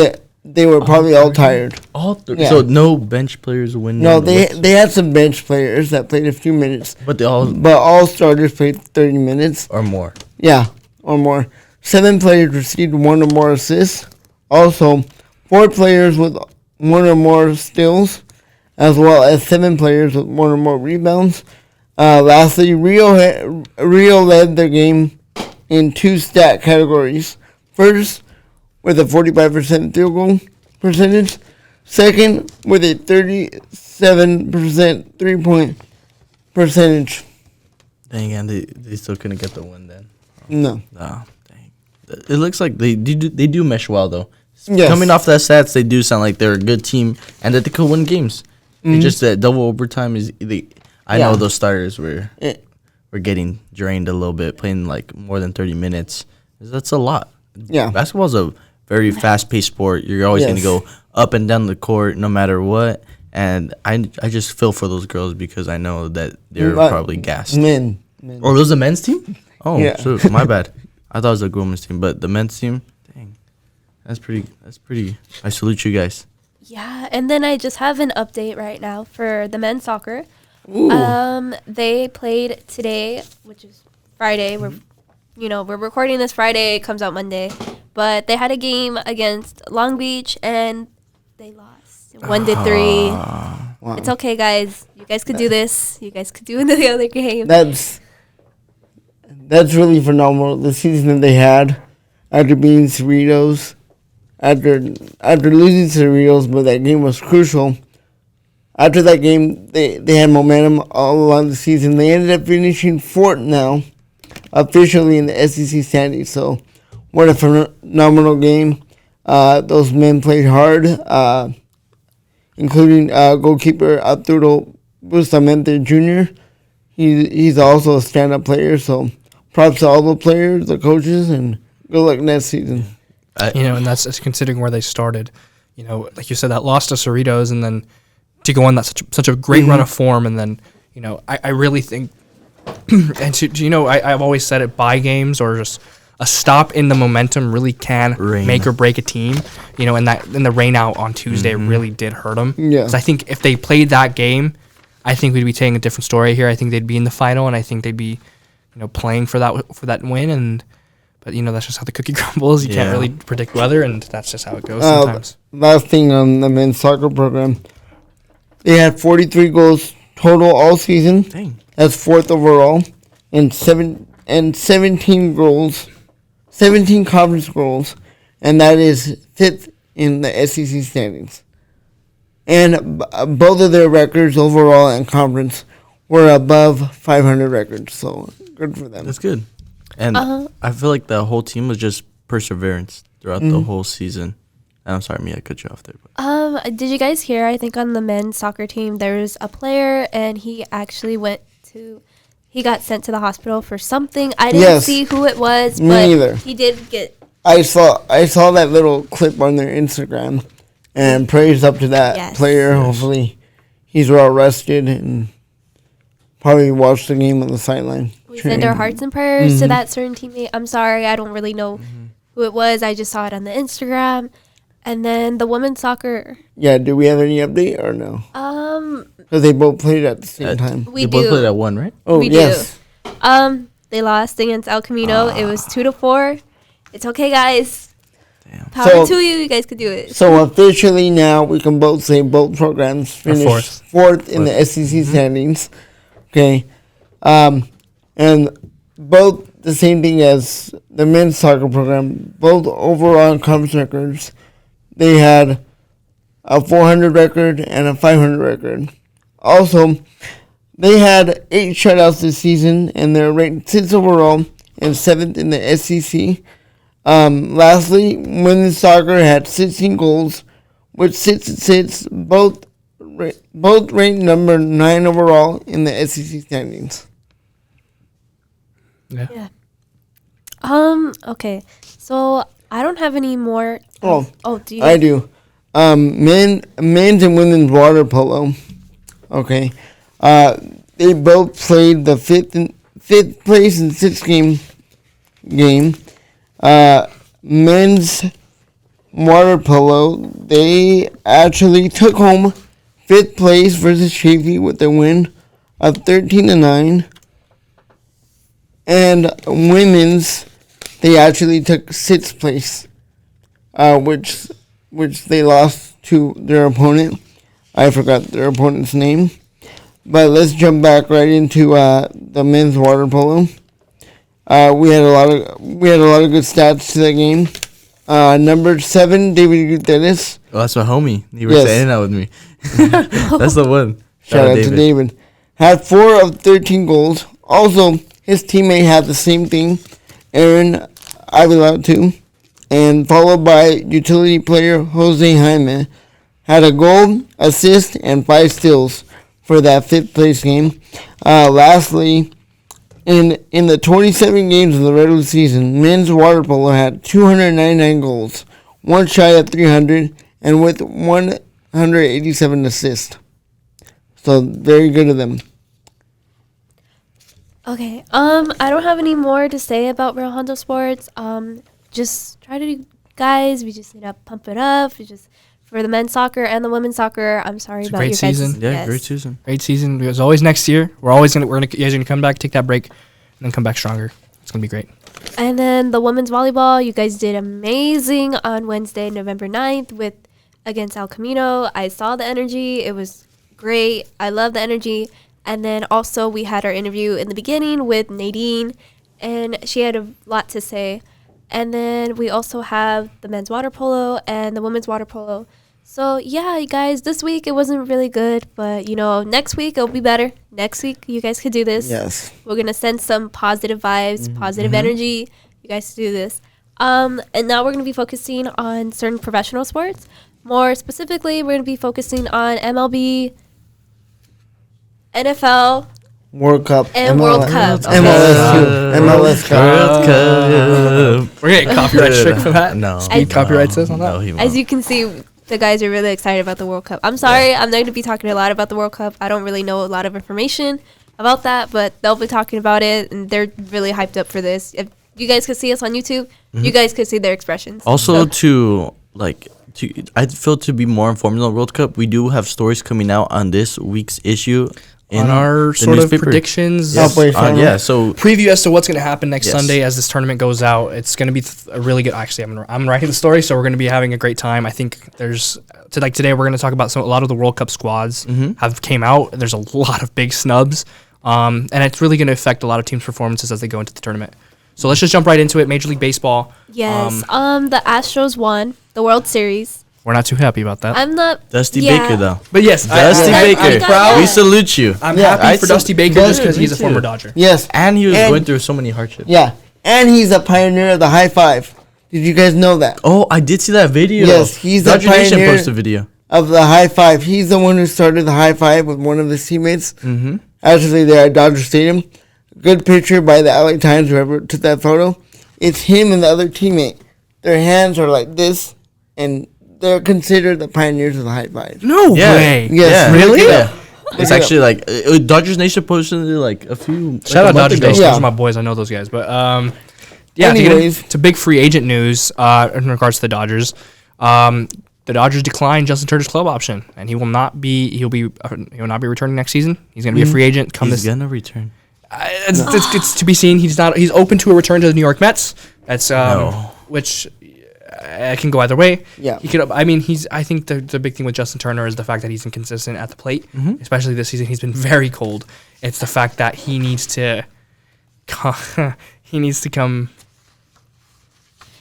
They were probably all tired. Yeah. So no bench players win. No, they had some bench players that played a few minutes. But all starters played 30 minutes. or more. Yeah, or more. 7 players received 1 or more assists. Also, 4 players with 1 or more steals, as well as 7 players with 1 or more rebounds. Lastly, Rio led the game in 2 stat categories. First, with a 45% field goal percentage. Second, with a 37% 3-point percentage. Dang, and they still couldn't get the win then. No. Oh, dang. It looks like they do mesh well though. Yes. Coming off that stats, they do sound like they're a good team and that they could win games. It's just that double overtime is. I know those starters were getting drained a little bit, playing more than 30 minutes. That's a lot. Yeah. Basketball's a very fast-paced sport. You're always going to go up and down the court no matter what. And I just feel for those girls because I know that they're probably gassed. Men. Or was it the men's team? Oh, Yeah. shoot, my bad. I thought it was the women's team, but the men's team, dang, that's pretty. I salute you guys. Yeah, and then I just have an update right now for the men's soccer. Ooh. They played today, which is Friday. We're recording this Friday. It comes out Monday. But they had a game against Long Beach, and they lost 1-3. Wow. It's that's really phenomenal. The season that they had after being Cerritos, after losing Cerritos, but that game was crucial. After that game, they had momentum all along the season. They ended up finishing fourth now, officially in the SEC standings. So, what a phenomenal game. Those men played hard, including goalkeeper Arturo Bustamante Jr. He's also a stand-up player, so props to all the players, the coaches, and good luck next season. And that's considering where they started. Like you said, that loss to Cerritos, and then to go on that such a great run of form, and then I really think, and I've always said it, bye games or just a stop in the momentum really can make or break a team. And the rain out on Tuesday really did hurt them. Yeah. 'Cause I think if they played that game, I think we'd be telling a different story here. I think they'd be in the final, and I think they'd be, playing for that win. But that's just how the cookie crumbles. You can't really predict weather, and that's just how it goes sometimes. Last thing on the men's soccer program, they had 43 goals total all season. Dang. That's fourth overall, and 17 goals, 17 conference goals, and that is fifth in the SEC standings. And both of their records overall and conference were above 500 records, so good for them. That's good. And I feel like the whole team was just perseverance throughout the whole season. I'm sorry, Mia, I cut you off there. But. Did you guys hear, I think on the men's soccer team, there was a player, and he actually he got sent to the hospital for something. I didn't see who it was, Me but neither. He did get... I saw that little clip on their Instagram, and praise up to that player. Yes. Hopefully he's well rested and probably watched the game on the sideline. We send our hearts and prayers to that certain teammate. I'm sorry, I don't really know who it was. I just saw it on the Instagram. And then the women's soccer. Yeah, do we have any update or no? Because they both played at the same time. We They do. both played at 1, right? Oh, we yes. do. They lost against El Camino. It was 2-4. It's okay, guys. Damn. Power to you. You guys could do it. So officially now we can both say both programs finished fourth in the SEC standings. Okay. And both the same thing as the men's soccer program, both overall and conference records. They had a 400 record and a 500 record. Also, they had 8 shutouts this season, and they're ranked 6th overall and 7th in the SEC. Lastly, women's soccer had 16 goals, with 6 both ranked number 9 overall in the SEC standings. Yeah. Okay. So I don't have any more. Oh, do you? I do. Men's and women's water polo. Okay. They both played the fifth place and 6th game. Men's water polo, they actually took home 5th place versus Chafee with a win of 13-9. And women's, they actually took 6th place, which they lost to their opponent. I forgot their opponent's name. But let's jump back right into the men's water polo. We had a lot of good stats to that game. Number 7, David Gutierrez. Oh, that's my homie. You were saying that with me. That's the one. Shout out to David. Had 4 of 13 goals. Also, his teammate had the same thing, Aaron Avila too, and followed by utility player Jose Jaime. Had a goal, assist, and 5 steals for that 5th place game. Lastly, in the 27 games of the regular season, men's water polo had 299 goals, 1 shy of 300, and with 187 assists. So very good of them. Okay. I don't have any more to say about Real Hondo Sports. Just try to do, guys. We just need to pump it up. We just for the men's soccer and the women's soccer. I'm sorry It's a about great you season. guys. Yeah, great season. Great season. As always, next year you guys are gonna come back, take that break, and then come back stronger. It's gonna be great. And then the women's volleyball, you guys did amazing on Wednesday, November 9th against El Camino. I saw the energy. It was great. I love the energy. And then also we had our interview in the beginning with Nadine, and she had a lot to say. And then we also have the men's water polo and the women's water polo. So, yeah, you guys, this week it wasn't really good, but, next week it'll be better. Next week you guys could do this. Yes. We're going to send some positive vibes, positive energy. You guys do this. And now we're going to be focusing on certain professional sports. More specifically, we're going to be focusing on MLB, NFL, World Cup. and World Cup. MLS too. MLS Cup. World Cup. We're getting copyright strike for that. No. Speed copyright says on that? No, he won't. As you can see, the guys are really excited about the World Cup. I'm sorry, I'm not going to be talking a lot about the World Cup. I don't really know a lot of information about that, but they'll be talking about it, and they're really hyped up for this. If you guys could see us on YouTube, you guys could see their expressions. Also, So- I feel to be more informed on the World Cup, we do have stories coming out on this week's issue On our the sort of newspaper. predictions. Yes. Halfway through. Yeah, so Preview as to what's going to happen next Yes. Sunday as this tournament goes out. It's going to be a really good. Actually, I'm writing the story, so we're going to be having a great time. I think today we're going to talk about a lot of the World Cup squads have came out. There's a lot of big snubs, and it's really going to affect a lot of teams' performances as they go into the tournament. So let's just jump right into it. Major League Baseball. Yes, the Astros won the World Series. We're not too happy about that. I'm not. Dusty yeah. Baker though. But yes, Dusty I'm Baker, proud. we salute you. I'm Yeah, happy for Dusty Baker just because me he's a too. former Dodger. Yes. And he was And- going through so many hardships. Yeah. And he's a pioneer of the high five. Did you guys know that? Oh, I did see that video. Yes, he's a Dodger Nation pioneer. posted a video. Of the high five. He's the one who started the high five with one of his teammates. Mm-hmm. Actually, they're at Dodger Stadium. Good picture by the LA Times, whoever took that photo. It's him and the other teammate. Their hands are like this, and they're considered the pioneers of the high five. No Yeah. way. Yes. Yeah. Really? Yeah. Look It's it actually like Dodgers Nation posted it like a few. Shout like out a month Dodger ago. Nation. Yeah. Those are my boys. I know those guys. But yeah, Anyways. to big free agent news in regards to the Dodgers. The Dodgers declined Justin Turner's club option, and he will not be returning next season. He's going to be a free agent come He's this. gonna return. It's to be seen. He's open to a return to the New York Mets. That's No. which can go either way. Yeah. He could. I think the big thing with Justin Turner is the fact that he's inconsistent at the plate, especially this season. He's been very cold. It's the fact that he needs to. He needs to come.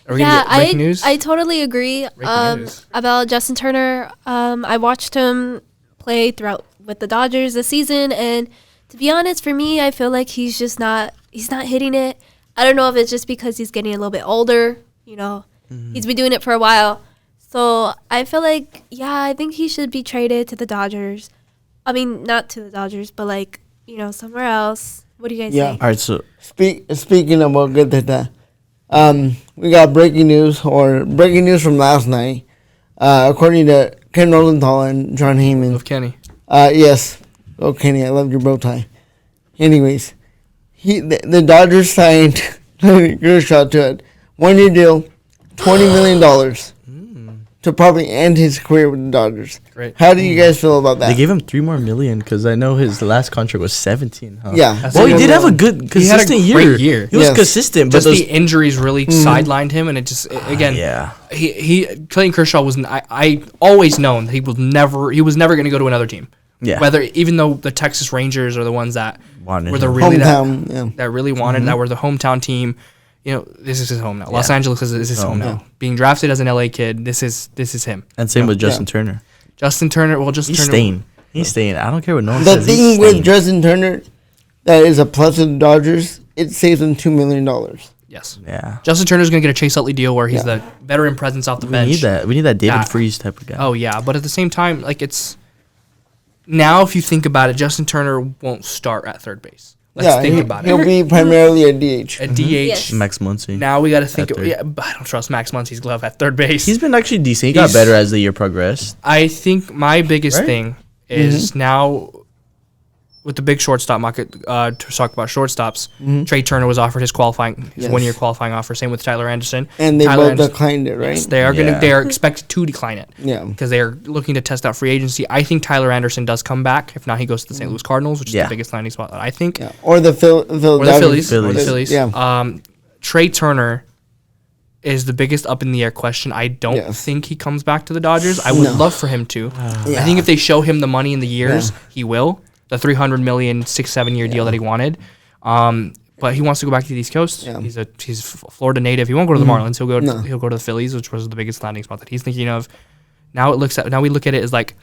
Are we gonna get breaking news? I totally agree news. about Justin Turner. I watched him play throughout with the Dodgers this season, and to be honest, for me, I feel like he's not hitting it. I don't know if it's just because he's getting a little bit older. He's been doing it for a while. So I feel like, I think he should be traded to the Dodgers. I mean, not to the Dodgers, but somewhere else. What do you guys think? All right, so Speaking of what good that, we got breaking news from last night. According to Ken Rosenthal and John Heyman. Of Kenny. Yes. Oh, Kenny, I loved your bow tie. Anyways, the Dodgers signed Kershaw to a 1-year deal, $20 million to probably end his career with the Dodgers. Great. How do you guys feel about that? they gave him $3 more million because I know his last contract was 17. Huh? Yeah. That's Well, he a did good have a one. good, He had a consistent great year. He was Yes. consistent, but Just those the injuries really sidelined him, and it just again. yeah. Clayton Kershaw was. I always known he was never going to go to another team. Yeah. Even though the Texas Rangers are the ones that Wanted were the him. really Hometown, yeah. that really wanted that were the hometown team. This is his home now. Los Yeah. Angeles is his home now. Being drafted as an LA kid, this is him. And same with Justin Turner. Justin Turner. Well, Justin He's Turner. staying. He's staying. I don't care what no one The says. he's thing with staying. Justin Turner that is a plus of the Dodgers, it saves them $2 million. Yes. Yeah. Justin Turner's going to get a Chase Utley deal where he's Yeah. the veteran presence off the We bench. need that. We need that David Yeah. Freese type of guy. Oh yeah, but at the same time, it's now if you think about it, Justin Turner won't start at third base. Let's think about He'll it. be primarily a DH. A DH. Yes. Max Muncy. Now we got to think. At third. Yeah, but I don't trust Max Muncy's glove at third base. He's been actually decent. He got He's- better as the year progressed. I think my biggest Right? thing is now with the big shortstop market. To talk about shortstops, Trey Turner was offered his Yes. 1 year qualifying offer. Same with Tyler Anderson. And they Tyler both Anderson- declined it, right? Yes, they are Yeah. they are expected to decline it. Yeah. Because they are looking to test out free agency. I think Tyler Anderson does come back. If not, he goes to the St. Louis Cardinals, which is Yeah. the biggest landing spot that I think. Yeah. Or the Or the Phillies. Or the Phillies. Phillies. Yeah. Trey Turner is the biggest up in the air question. I don't Yes. think he comes back to the Dodgers. I would No. love for him to. Yeah. I think if they show him the money in the years, Yeah. he will. The $300 million 6-7 year deal that he wanted. but he wants to go back to the East Coast. Yeah. He's Florida native. He won't go to the Marlins. He'll go No. he'll go to the Phillies, which was the biggest landing spot that he's thinking of. Now we look at it as like,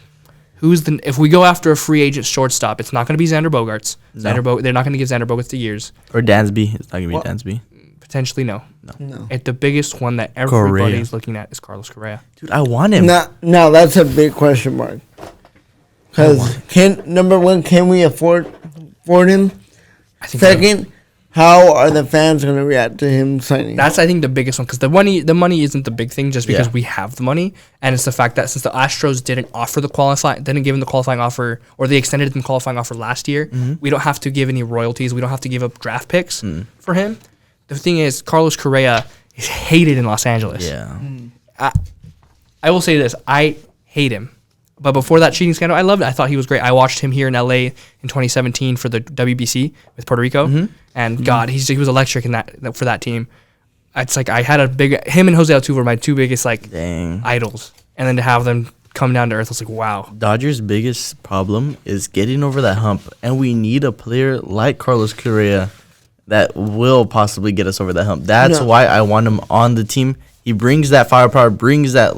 if we go after a free agent shortstop, it's not going to be Xander Bogaerts. No. They're not going to give Xander Bogaerts 2 years. Or Dansby. It's not gonna be What? Dansby. Potentially no. No. The biggest one that everybody's looking at is Carlos Correa. Dude, I want him. Now that's a big question mark. Because number one, can we afford him? I think so. Second, how are the fans going to react to him signing? That's, I think, the biggest one, because the money isn't the big thing, just because Yeah. we have the money, and it's the fact that since the Astros didn't give him the qualifying offer, or they extended him the qualifying offer last year, we don't have to give any royalties, we don't have to give up draft picks for him. The thing is, Carlos Correa is hated in Los Angeles. Yeah. I will say this, I hate him. But before that cheating scandal, I loved it. I thought he was great. I watched him here in LA in 2017 for the WBC with Puerto Rico, and God, he was electric in that for that team. It's like I had him and Jose Altuve were my two biggest Dang. idols, and then to have them come down to earth, I was like, wow. Dodgers' biggest problem is getting over that hump, and we need a player like Carlos Correa that will possibly get us over that hump. That's why I want him on the team. He brings that firepower, brings that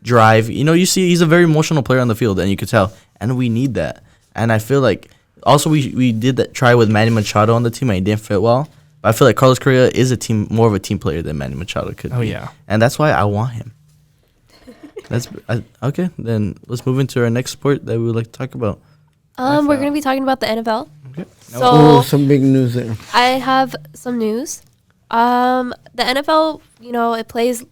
drive. You see he's a very emotional player on the field, and you could tell. And we need that. And I feel like also we did that try with Manny Machado on the team, and he didn't fit well. But I feel like Carlos Correa is more of a team player than Manny Machado could be. Oh, yeah. And that's why I want him. Okay, then let's move into our next sport that we would like to talk about. We're going to be talking about the NFL. Okay. Oh, So some big news there. I have some news. The NFL, it plays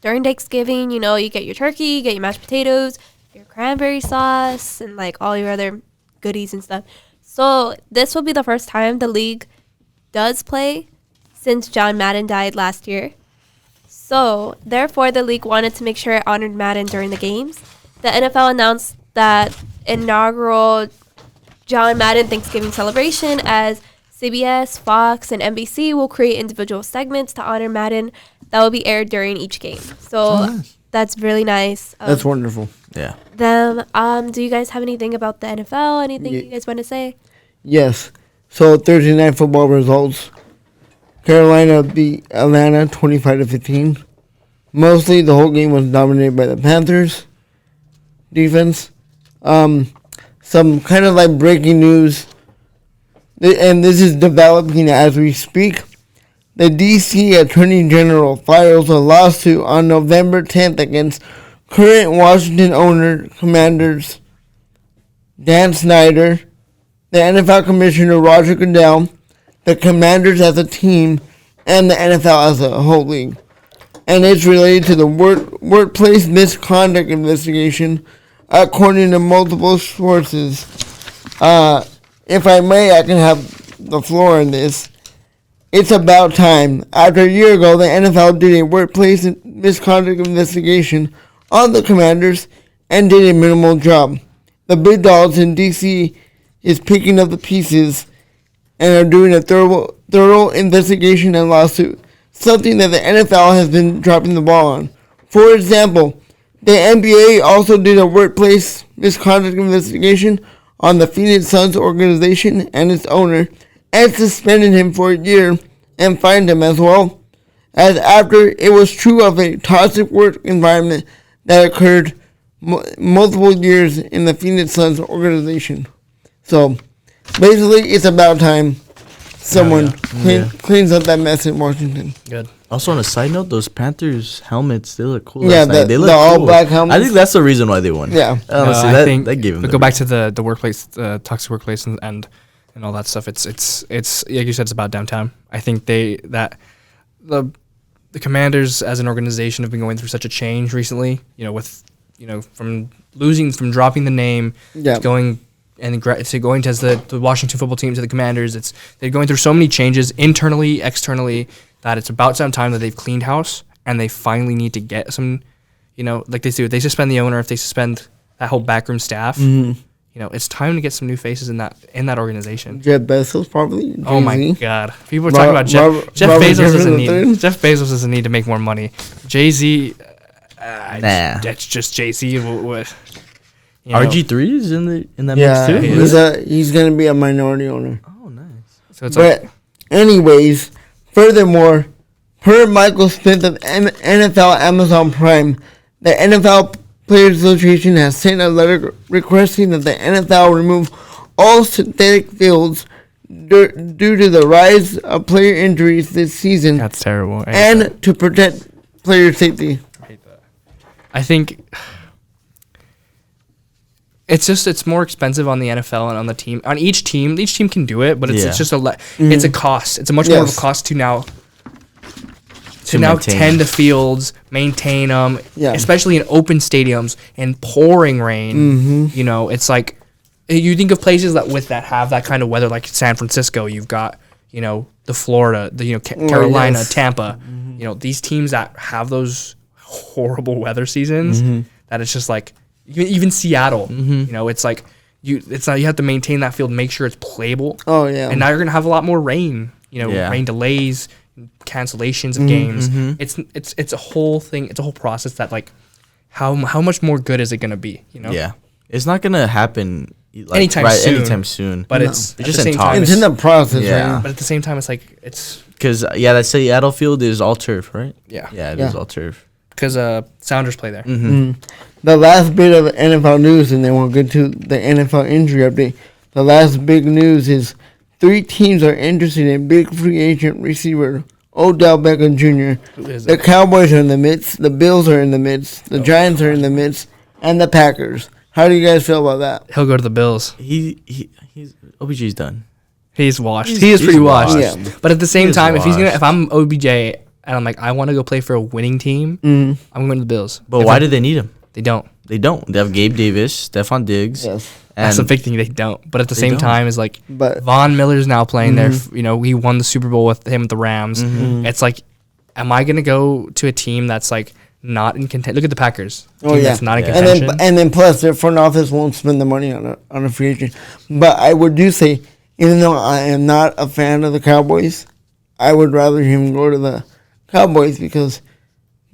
during Thanksgiving. You get your turkey, you get your mashed potatoes, your cranberry sauce, and all your other goodies and stuff. So this will be the first time the league does play since John Madden died last year. So therefore, the league wanted to make sure it honored Madden during the games. The NFL announced that inaugural John Madden Thanksgiving celebration as CBS, Fox, and NBC will create individual segments to honor Madden that will be aired during each game. So that's really nice. That's wonderful. Yeah. Do you guys have anything about the NFL? Anything you guys want to say? Yes. So Thursday night football results. Carolina beat Atlanta 25-15. Mostly the whole game was dominated by the Panthers defense. Some kind of breaking news, and this is developing as we speak. The D.C. Attorney General files a lawsuit on November 10th against current Washington owner Commanders Dan Snyder, the NFL Commissioner Roger Goodell, the Commanders as a team, and the NFL as a whole league. And it's related to the workplace misconduct investigation, according to multiple sources. If I may, I can have the floor on this. It's about time. After a year ago, the NFL did a workplace misconduct investigation on the Commanders and did a minimal job. The big dogs in D.C. is picking up the pieces and are doing a thorough investigation and lawsuit, something that the NFL has been dropping the ball on. For example, the NBA also did a workplace misconduct investigation on the Phoenix Suns organization and its owner, and suspended him for a year and fined him as well, as after it was true of a toxic work environment that occurred multiple years in the Phoenix Suns organization. So, basically, it's about time someone cleans up that mess in Washington. Good. Also, on a side note, those Panthers helmets, they look cool. Yeah, last night. They look the cool. all-black helmets. I think that's the reason why they won. Yeah. Honestly, I think that gave them. But go back to the workplace, toxic workplace, and all that stuff. It's like you said, it's about downtime. I think the Commanders as an organization have been going through such a change recently. From dropping the name, to going as the Washington football team to the Commanders. They're going through so many changes internally, externally, that it's about some time that they've cleaned house and they finally need to get some, like they do. If they suspend the owner, if they suspend that whole backroom staff, it's time to get some new faces in that organization. Jeff Bezos probably. Jay-Z. Oh my God! People are talking about Jeff Bezos doesn't need to make more money. Jay-Z, that's just Jay-Z. RG3 is in that Yeah, mix too. he's gonna be a minority owner. Oh, nice. So it's But Anyways, furthermore, per Michael Smith of NFL Amazon Prime, the NFL Players Association has sent a letter requesting that the NFL remove all synthetic fields due to the rise of player injuries this season. That's terrible. And to protect player safety. I hate that. I think it's more expensive on the NFL and on the team. On each team can do it, but it's just it's a cost. It's a much more of a cost to now tend the fields, maintain them, especially in open stadiums and pouring rain. You know, it's like you think of places that have that kind of weather, like San Francisco. You've got the Florida, Carolina, Tampa. You know, these teams that have those horrible weather seasons. That it's just like even Seattle. You know, it's like you have to maintain that field, make sure it's playable. Oh yeah, and now you're gonna have a lot more rain. Rain delays, cancellations of games. It's a whole thing. It's a whole process that like how much more good is it gonna be? It's not gonna happen anytime soon. But it's just in talks. It's in the process. Yeah, but at the same time, it's like it's because that Seattle field is all turf, right? Yeah, it is all turf. Because Sounders play there. The last bit of NFL news, and then we'll get to the NFL injury update. The last big news is 3 teams are interested in big free agent receiver Odell Beckham Jr. The Cowboys are in the midst. The Bills are in the midst. The Giants are in the midst, and the Packers. How do you guys feel about that? He'll go to the Bills. He's OBJ's done. He's washed. He is pretty washed. Yeah. But at the same time, if I'm OBJ and I'm like, I want to go play for a winning team, I'm going to the Bills. But why do they need him? They don't. They have Gabe Davis, Stephon Diggs. Yes. That's a big thing. They don't. But at the same time, is like Von Miller's now playing there. He won the Super Bowl with him at the Rams. It's like, am I going to go to a team that's like not in contention? Look at the Packers. That's not in contention. And then plus their front office won't spend the money on a free agent. But I would say, even though I am not a fan of the Cowboys, I would rather him go to the Cowboys because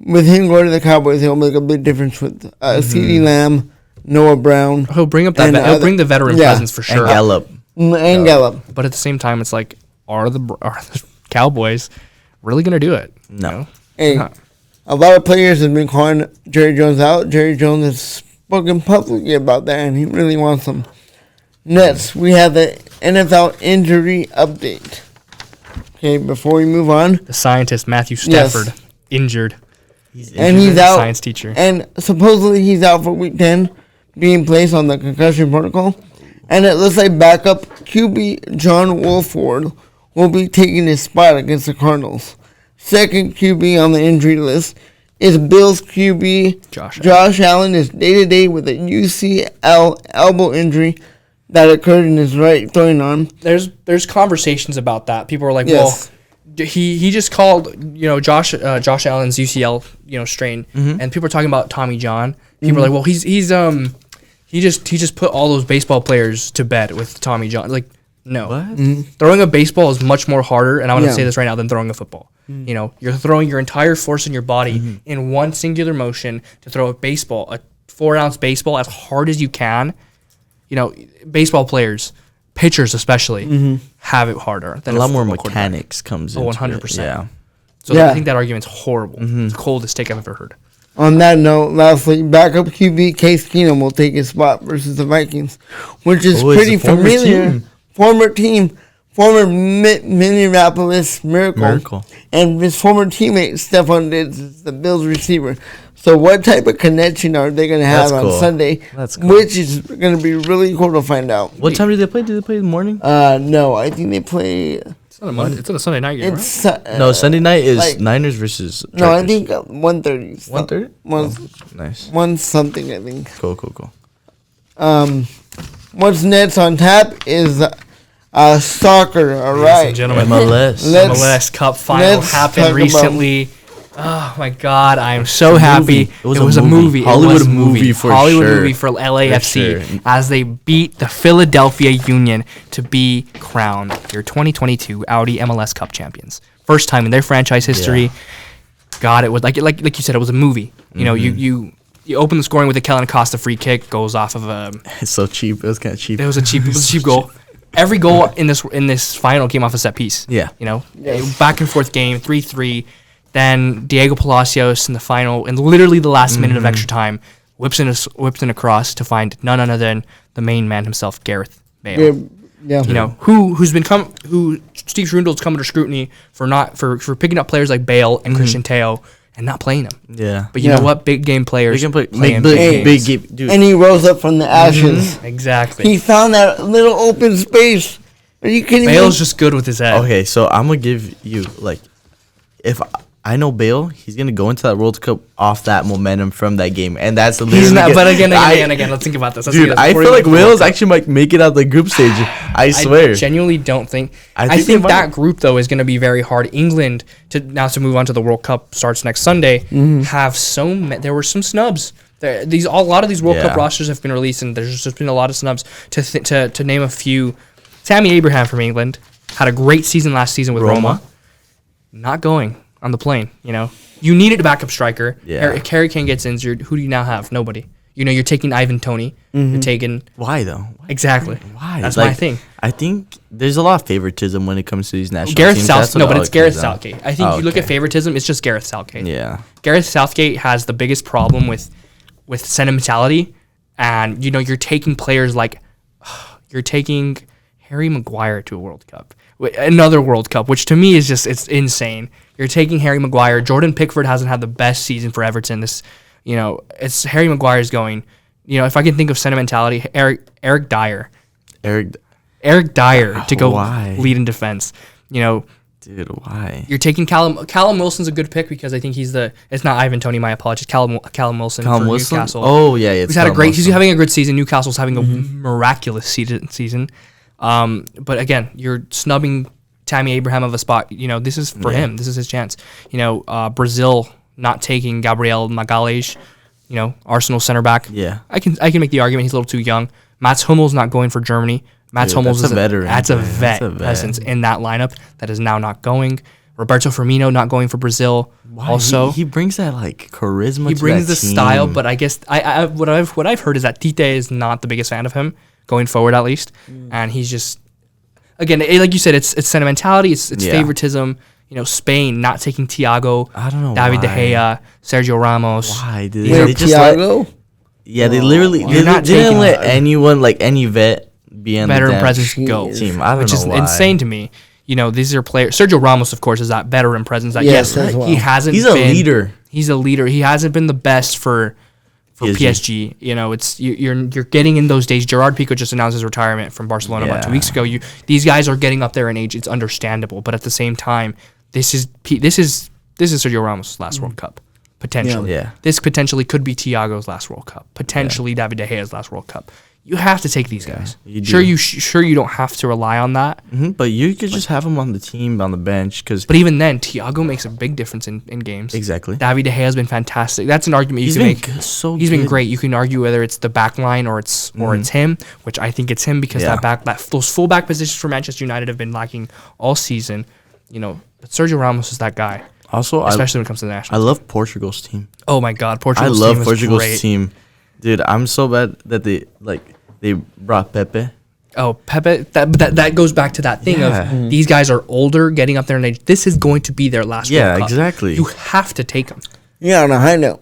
with him going to the Cowboys, he'll make a big difference with CeeDee Lamb, Noah Brown. He'll bring up that. He'll bring the veteran presence for sure. And Gallup. Gallup. But at the same time, it's like, are the Cowboys really gonna do it? No. Hey, a lot of players have been calling Jerry Jones out. Jerry Jones has spoken publicly about that, and he really wants them. Next, we have the NFL injury update. Okay, before we move on, the scientist Matthew Stafford injured. He's out. Science teacher. And supposedly he's out for week 10, being placed on the concussion protocol. And it looks like backup QB John Wolford will be taking his spot against the Cardinals. Second QB on the injury list is Bills QB Josh Allen is day-to-day with a UCL elbow injury that occurred in his right throwing arm. There's conversations about that. People are like, well, he just called Josh Allen's UCL strain, and people are talking about Tommy John. People are like, well, he just put all those baseball players to bed with Tommy John. Like, no, what? Throwing a baseball is much more harder, and I'm gonna say this right now, than throwing a football. You're throwing your entire force in your body in one singular motion to throw a 4-ounce baseball as hard as you can. Baseball players, pitchers especially, have it harder. Than a lot more mechanics comes in. 100%. Yeah. So I think that argument's horrible. It's the coldest take I've ever heard. On that note, lastly, backup QB Case Keenum will take his spot versus the Vikings, which is pretty familiar. Former Minneapolis Miracle. And his former teammate, Stephon Diggs, is the Bills receiver. So what type of connection are they going to have on Sunday? That's cool. Which is going to be really cool to find out. What time do they play? Do they play in the morning? No, I think they play... It's not a Sunday night game, right? No, Sunday night is Niners versus Chargers. No, I think 1:30. 1:30? Nice. 1 something, I think. Cool. What's next on tap is soccer, all right. Ladies and gentlemen, MLS Cup final happened recently. Oh my God, I am so happy. It was a movie. Hollywood movie for LAFC as they beat the Philadelphia Union to be crowned your 2022 Audi MLS Cup champions. First time in their franchise history. Yeah. God, it was like you said, it was a movie. You open the scoring with a Kellen Acosta free kick, goes off of a... It's so cheap. It was kind of cheap. It was a cheap goal. every goal in this final came off a set piece. Yeah. You know, back and forth game, 3-3. Then Diego Palacios in the final, in literally the last minute of extra time, whips in across to find none other than the main man himself, Gareth Bale. Yeah. You know, who Steve Schrundel's come under scrutiny for picking up players like Bale and Christian Teo and not playing them. Yeah. But you know what? Big game players They can play in big game, dude. And he rose up from the ashes. Exactly. He found that little open space. Are you kidding me? Bale's just good with his head. Okay, so I'm gonna give you if I know Bale, he's gonna go into that World Cup off that momentum from that game, and that's literally. He's not. But again, let's think about this. Dude, I feel like Wales actually might make it out the group stage. I swear. I genuinely don't think. I think think that group though is going to be very hard. England to move on to the World Cup starts next Sunday. Have there were some snubs. A lot of these World Cup rosters have been released, and there's just been a lot of snubs. To name a few, Tammy Abraham from England had a great season last season with Roma. Not going on the plane, you know. You needed a backup striker. Yeah. Harry Kane gets injured. Who do you now have? Nobody. You know, you're taking Ivan Toney. You're taking... Why, though? Exactly. Why? That's my thing. I think there's a lot of favoritism when it comes to these national Gareth teams. Southgate. No, but it's Gareth Southgate. I think you look at favoritism, it's just Gareth Southgate. Yeah. Gareth Southgate has the biggest problem with sentimentality. And, you know, you're taking players like... You're taking Harry Maguire to a World Cup. Another World Cup, which to me is just, it's insane. You're taking Harry Maguire. Jordan Pickford hasn't had the best season for Everton. It's Harry Maguire's going. You know, if I can think of sentimentality, Eric Dyer to go lead in defense. You know, dude, why? You're taking Callum Wilson's a good pick because I think it's not Ivan Toney. My apologies, Callum Wilson for Newcastle. Oh yeah, he's having a good season. Newcastle's having a miraculous season. But again, you're snubbing Tammy Abraham of a spot. You know, this is for him. This is his chance. You know, Brazil not taking Gabriel Magalhaes. You know, Arsenal center back. Yeah, I can make the argument he's a little too young. Mats Hummel's not going for Germany. Mats Hummels is a veteran. That's a vet presence in that lineup that is now not going. Roberto Firmino not going for Brazil. Why? Also, he brings that charisma. He brings the team. style, but I guess what I've heard is that Tite is not the biggest fan of him going forward, at least, and he's just again like you said, it's sentimentality, it's favoritism. You know, Spain not taking Thiago. I don't know David why. De Gea, Sergio Ramos. Why did they just Thiago? They literally didn't let anyone any vet be in veteran the presence go team. I don't which know is why. insane to me. You know, these are players. Sergio Ramos, of course, is that veteran presence. That he hasn't. He's a leader. He's a leader. He hasn't been the best for PSG. You know, it's you're getting in those days. Gerard Pico just announced his retirement from Barcelona about 2 weeks ago. These guys are getting up there in age. It's understandable, but at the same time, this is Sergio Ramos' last World Cup potentially. Yeah. This potentially could be Thiago's last World Cup. Potentially David De Gea's last World Cup. You have to take these guys. You do. Sure you don't have to rely on that. But you could just have him on the team, on the bench. But even then, Thiago makes a big difference in games. Exactly. David De Gea has been fantastic. That's an argument you can make. He's been great. You can argue whether it's the back line or it's him, which I think it's him because those full back positions for Manchester United have been lacking all season. You know, Sergio Ramos is that guy. Also, especially when it comes to the national. I love Portugal's team. Oh my God, I love Portugal's team. Dude, I'm so bad that they brought Pepe. Oh, Pepe. That goes back to that thing of these guys are older, getting up there in age. This is going to be their last World Cup. Yeah, exactly. You have to take them. Yeah, on a high note.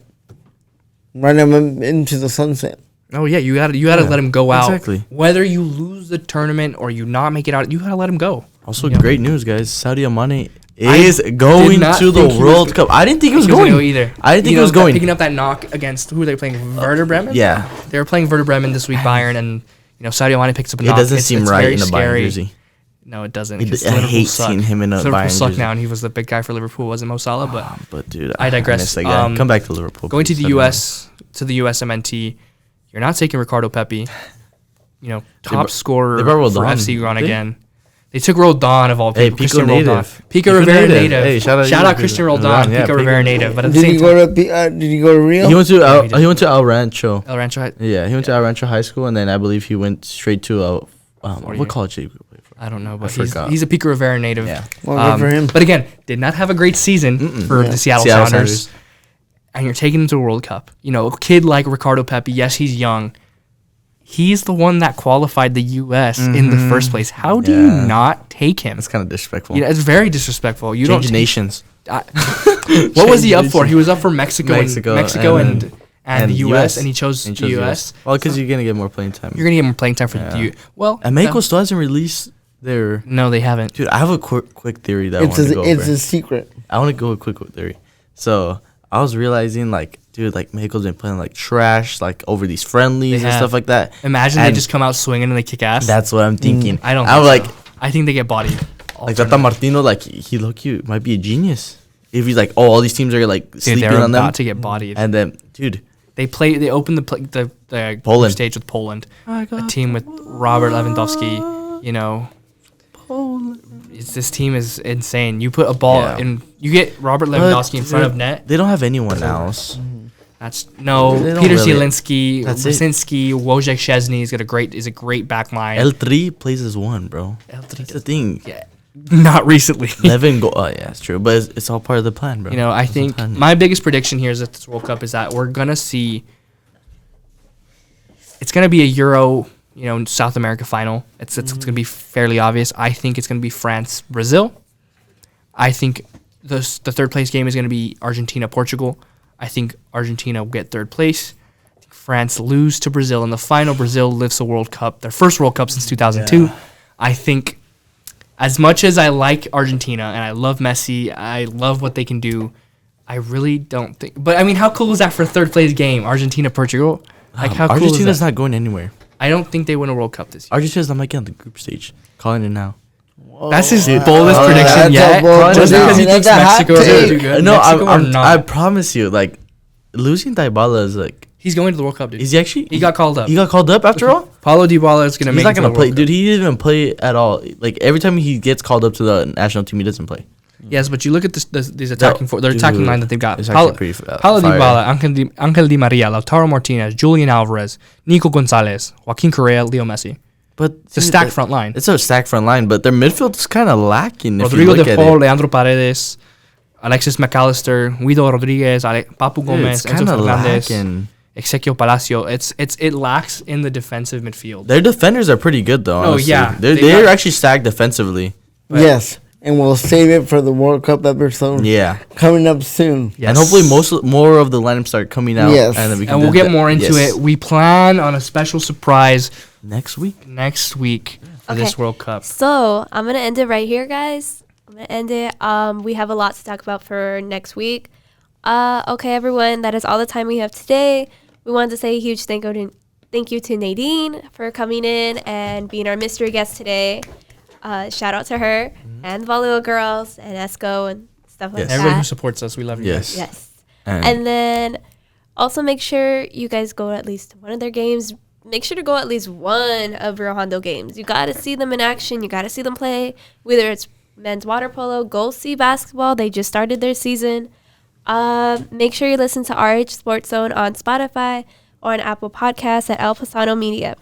Run them into the sunset. Oh yeah, you gotta let him go out. Exactly. Whether you lose the tournament or you not make it out, you gotta let him go. Also, great news, guys. Sadio Mane is going to the World Cup. I didn't think he was going either. I didn't think he was going. Picking up that knock against who were they playing? Werder Bremen. Yeah, they were playing Werder Bremen this week. Bayern, and Sadio Mane picks up a knock. It doesn't seem right in the Bayern jersey. No, it doesn't. I hate seeing him in a Bayern jersey. Now, and he was the big guy for Liverpool, wasn't Mo Salah? But dude, I digress. Come back to Liverpool. Going to the U.S. to the USMNT, you're not taking Ricardo Pepi. You know, top scorer for FC Groningen. They took Roldan of all people. Hey, Pico native. Pico Rivera native. Hey, shout out Christian Roldan. Pico Rivera native. But at the same time, did he go to Rio? He went to El Rancho. El Rancho. Yeah, he went to El Rancho High School, and then I believe he went straight to what college did he play for? I don't know, but he's a Pico Rivera native. Yeah, well, good for him. But again, did not have a great season for the Seattle Sounders. And you're taking him to a World Cup. You know, a kid like Ricardo Pepi, yes, he's young. He's the one that qualified the U.S. in the first place. How do you not take him? That's kind of disrespectful. You know, it's very disrespectful. You Change don't nations. What was he up for? He was up for Mexico and the U.S. and he chose the U.S. Well, because you're gonna get more playing time. You're gonna get more playing time for the U. Well, And Mexico still hasn't released their. no, they haven't. Dude, I have a quick theory that I want to go It's over. a secret. I want to go a quick theory. So I was realizing, like, dude, like Mexico's been playing like trash, like over these friendlies and stuff like that. Imagine they And just come out swinging and they kick ass. That's what I'm thinking. I don't. I'm think like, so. I think they get bodied. like Tata Martino, like he low key might be a genius if he's like, oh, all these teams are like Dude, sleeping they're on them, about to get bodied. and then, dude, They opened the Poland. group stage with Poland, a team with Robert Lewandowski. You know, this team is insane. You put a ball in, you get Robert Lewandowski in front of net. they don't have anyone else. That's They Peter don't really. Zielinski, That's it. Brzezinski, Wojciech Szczesny is a great back line. L3 plays as one, bro. That's the thing. Yeah, not recently. 11 goal. Oh yeah, it's true, but it's all part of the plan, bro. You know, I It's the think plan. my biggest prediction here is that this World Cup is that we're gonna see. It's gonna be a Euro, South America final. It's gonna be fairly obvious. I think it's gonna be France, Brazil. I think the third place game is gonna be Argentina, Portugal. I think Argentina will get third place. I think France lose to Brazil in the final. Brazil lifts the World Cup, their first World Cup since 2002. Yeah. I think, as much as I like Argentina and I love Messi, I love what they can do. I really don't think. But I mean, how cool is that for a third place game? Argentina, Portugal. Like, how cool Argentina's is that? not going anywhere. I don't think they win a World Cup this year. Argentina's not making it on the group stage. Calling it now. That's his boldest prediction that's a yet. bold Just because he prediction. thinks That's a hot Mexico is going to take. do good. No, Mexico or I not. promise you, like, losing Dybala is like. He's going to the World Cup, dude. Is he actually? He got called up. He got called up after all. Paulo Dybala is going to He's make not it to gonna the play, World dude. He didn't even play at all. Like every time he gets called up to the national team, he doesn't play. Cup. Yes, but you look at these attacking their attacking line that they've got. It's Paulo actually pretty Paulo fire. Dybala, Angel Di Maria, Lautaro Martinez, Julian Alvarez, Nico Gonzalez, Joaquin Correa, Leo Messi. But It's a stacked front line. It's a stacked front line, but their midfield is kind of lacking. If Rodrigo you look de at Paul, it. Leandro Paredes, Alexis McAllister, Guido Rodriguez, Papu Dude, Gomez, it's Enzo kind of Fernandez, lacking. Exequiel Palacio. It lacks in the defensive midfield. Their defenders are pretty good though. Oh, Honestly. yeah. they're actually stacked defensively. But- Yes, and we'll save it for the World Cup episode Yeah, coming up soon. Yes. and hopefully more of the lineups start coming out. Yes. and then we can And we'll do get that. more into Yes. it. We plan on a special surprise next week. next week for Okay. this World Cup. So I'm gonna end it right here, guys. I'm gonna end it. We have a lot to talk about for next week. Okay, everyone, that is all the time we have today. We wanted to say a huge thank you to Nadine for coming in and being our mystery guest today. Shout out to her and the Volleyball girls and Esco and stuff like Yes. Everyone who that. supports us, we love you Yes. guys. Yes. And, And then also make sure you guys go to at least one of their games. Make sure to go at least one of Rio Hondo games. You got to see them in action. You got to see them play. Whether it's men's water polo, go see basketball. They just started their season. Make sure you listen to RH Sports Zone on Spotify or on Apple Podcasts at El Pasano Media.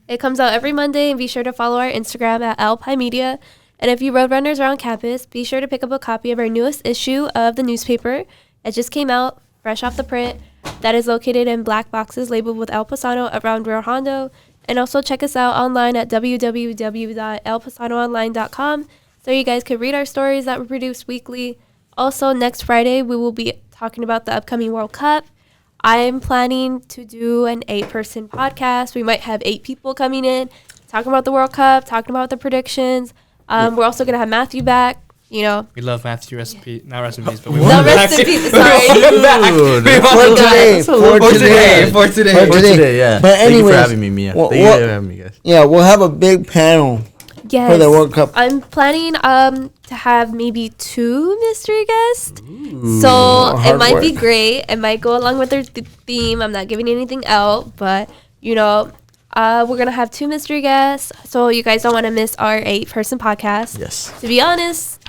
It comes out every Monday, and be sure to follow our Instagram at Alpi Media. And if you Roadrunners are on campus, be sure to pick up a copy of our newest issue of the newspaper. It just came out, fresh off the print. That is located in black boxes labeled with El Pasano around Rio Hondo. And also check us out online at www.elpasanoonline.com so you guys can read our stories that we produce weekly. Also, next Friday, we will be talking about the upcoming World Cup. I'm planning to do an 8-person podcast. We might have 8 people coming in, talking about the World Cup, talking about the predictions. We're also going to have Matthew back, We love Matthew recipe, not recipes, but we No, want him rest back. in peace. Sorry. Dude, For today. yeah. But Thank you for anyways, having me, Mia. well, Thank you well- for having me, guys. Yeah, we'll have a big panel Yes. for the World Cup. I'm planning to have maybe 2 mystery guests. So it hard might be work. great. It might go along with their theme. I'm not giving anything out, but we're gonna have 2 mystery guests. So you guys don't want to miss our 8-person podcast. Yes. To be honest,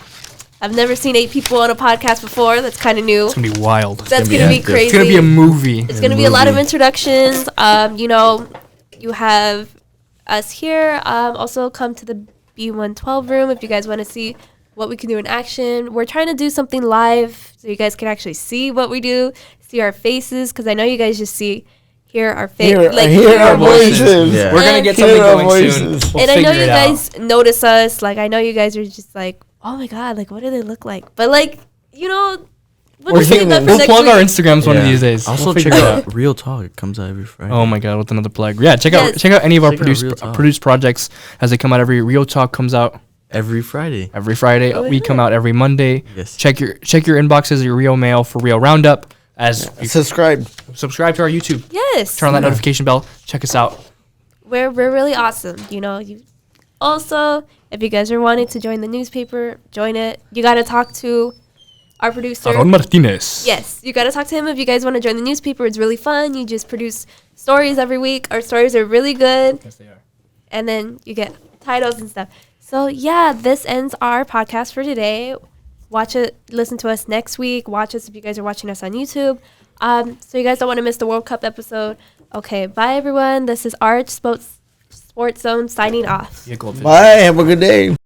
I've never seen 8 people on a podcast before. That's kind of new. It's going to be wild. That's gonna be gonna be active. crazy. It's going to be a movie. It's going to be a lot of introductions. You have us here. Also, come to the B112 room if you guys want to see what we can do in action. We're trying to do something live so you guys can actually see what we do, see our faces, because I know you guys just hear our hear our voices. Yeah. We're gonna get Hear something our going soon. voices. We'll And I know figure you it out. guys notice us. Like, I know you guys are just like, oh my God, like, what do they look like? But, like, you know, We're we'll save that humans. for We'll next plug our week. Instagrams one of these days. Also, We'll check figure it out. out Real Talk. It comes out every Friday. Oh my God, with another plug. Yeah, check Yes. out any of our Check out Real Talk. produced projects as they come out. Every Real Talk comes out Every Friday. every Friday. Oh, We yeah. come out every Monday. Yes. Check your inboxes, your Real Mail for Real Roundup. As you Subscribe. subscribe to our YouTube, Yes. turn on that notification bell. Check us out. We're really awesome. You know, you also, if you guys are wanting to join the newspaper, join it. You got to talk to our producer. Aaron Martinez. Yes, you got to talk to him if you guys want to join the newspaper. It's really fun. You just produce stories every week. Our stories are really good. Yes, they are. And then you get titles and stuff. So, yeah, this ends our podcast for today. Watch it, listen to us next week. Watch us if you guys are watching us on YouTube. So you guys don't want to miss the World Cup episode. Okay, bye everyone. This is Arch Sports Zone signing off. Yeah, Goldfish. Bye. Have a good day.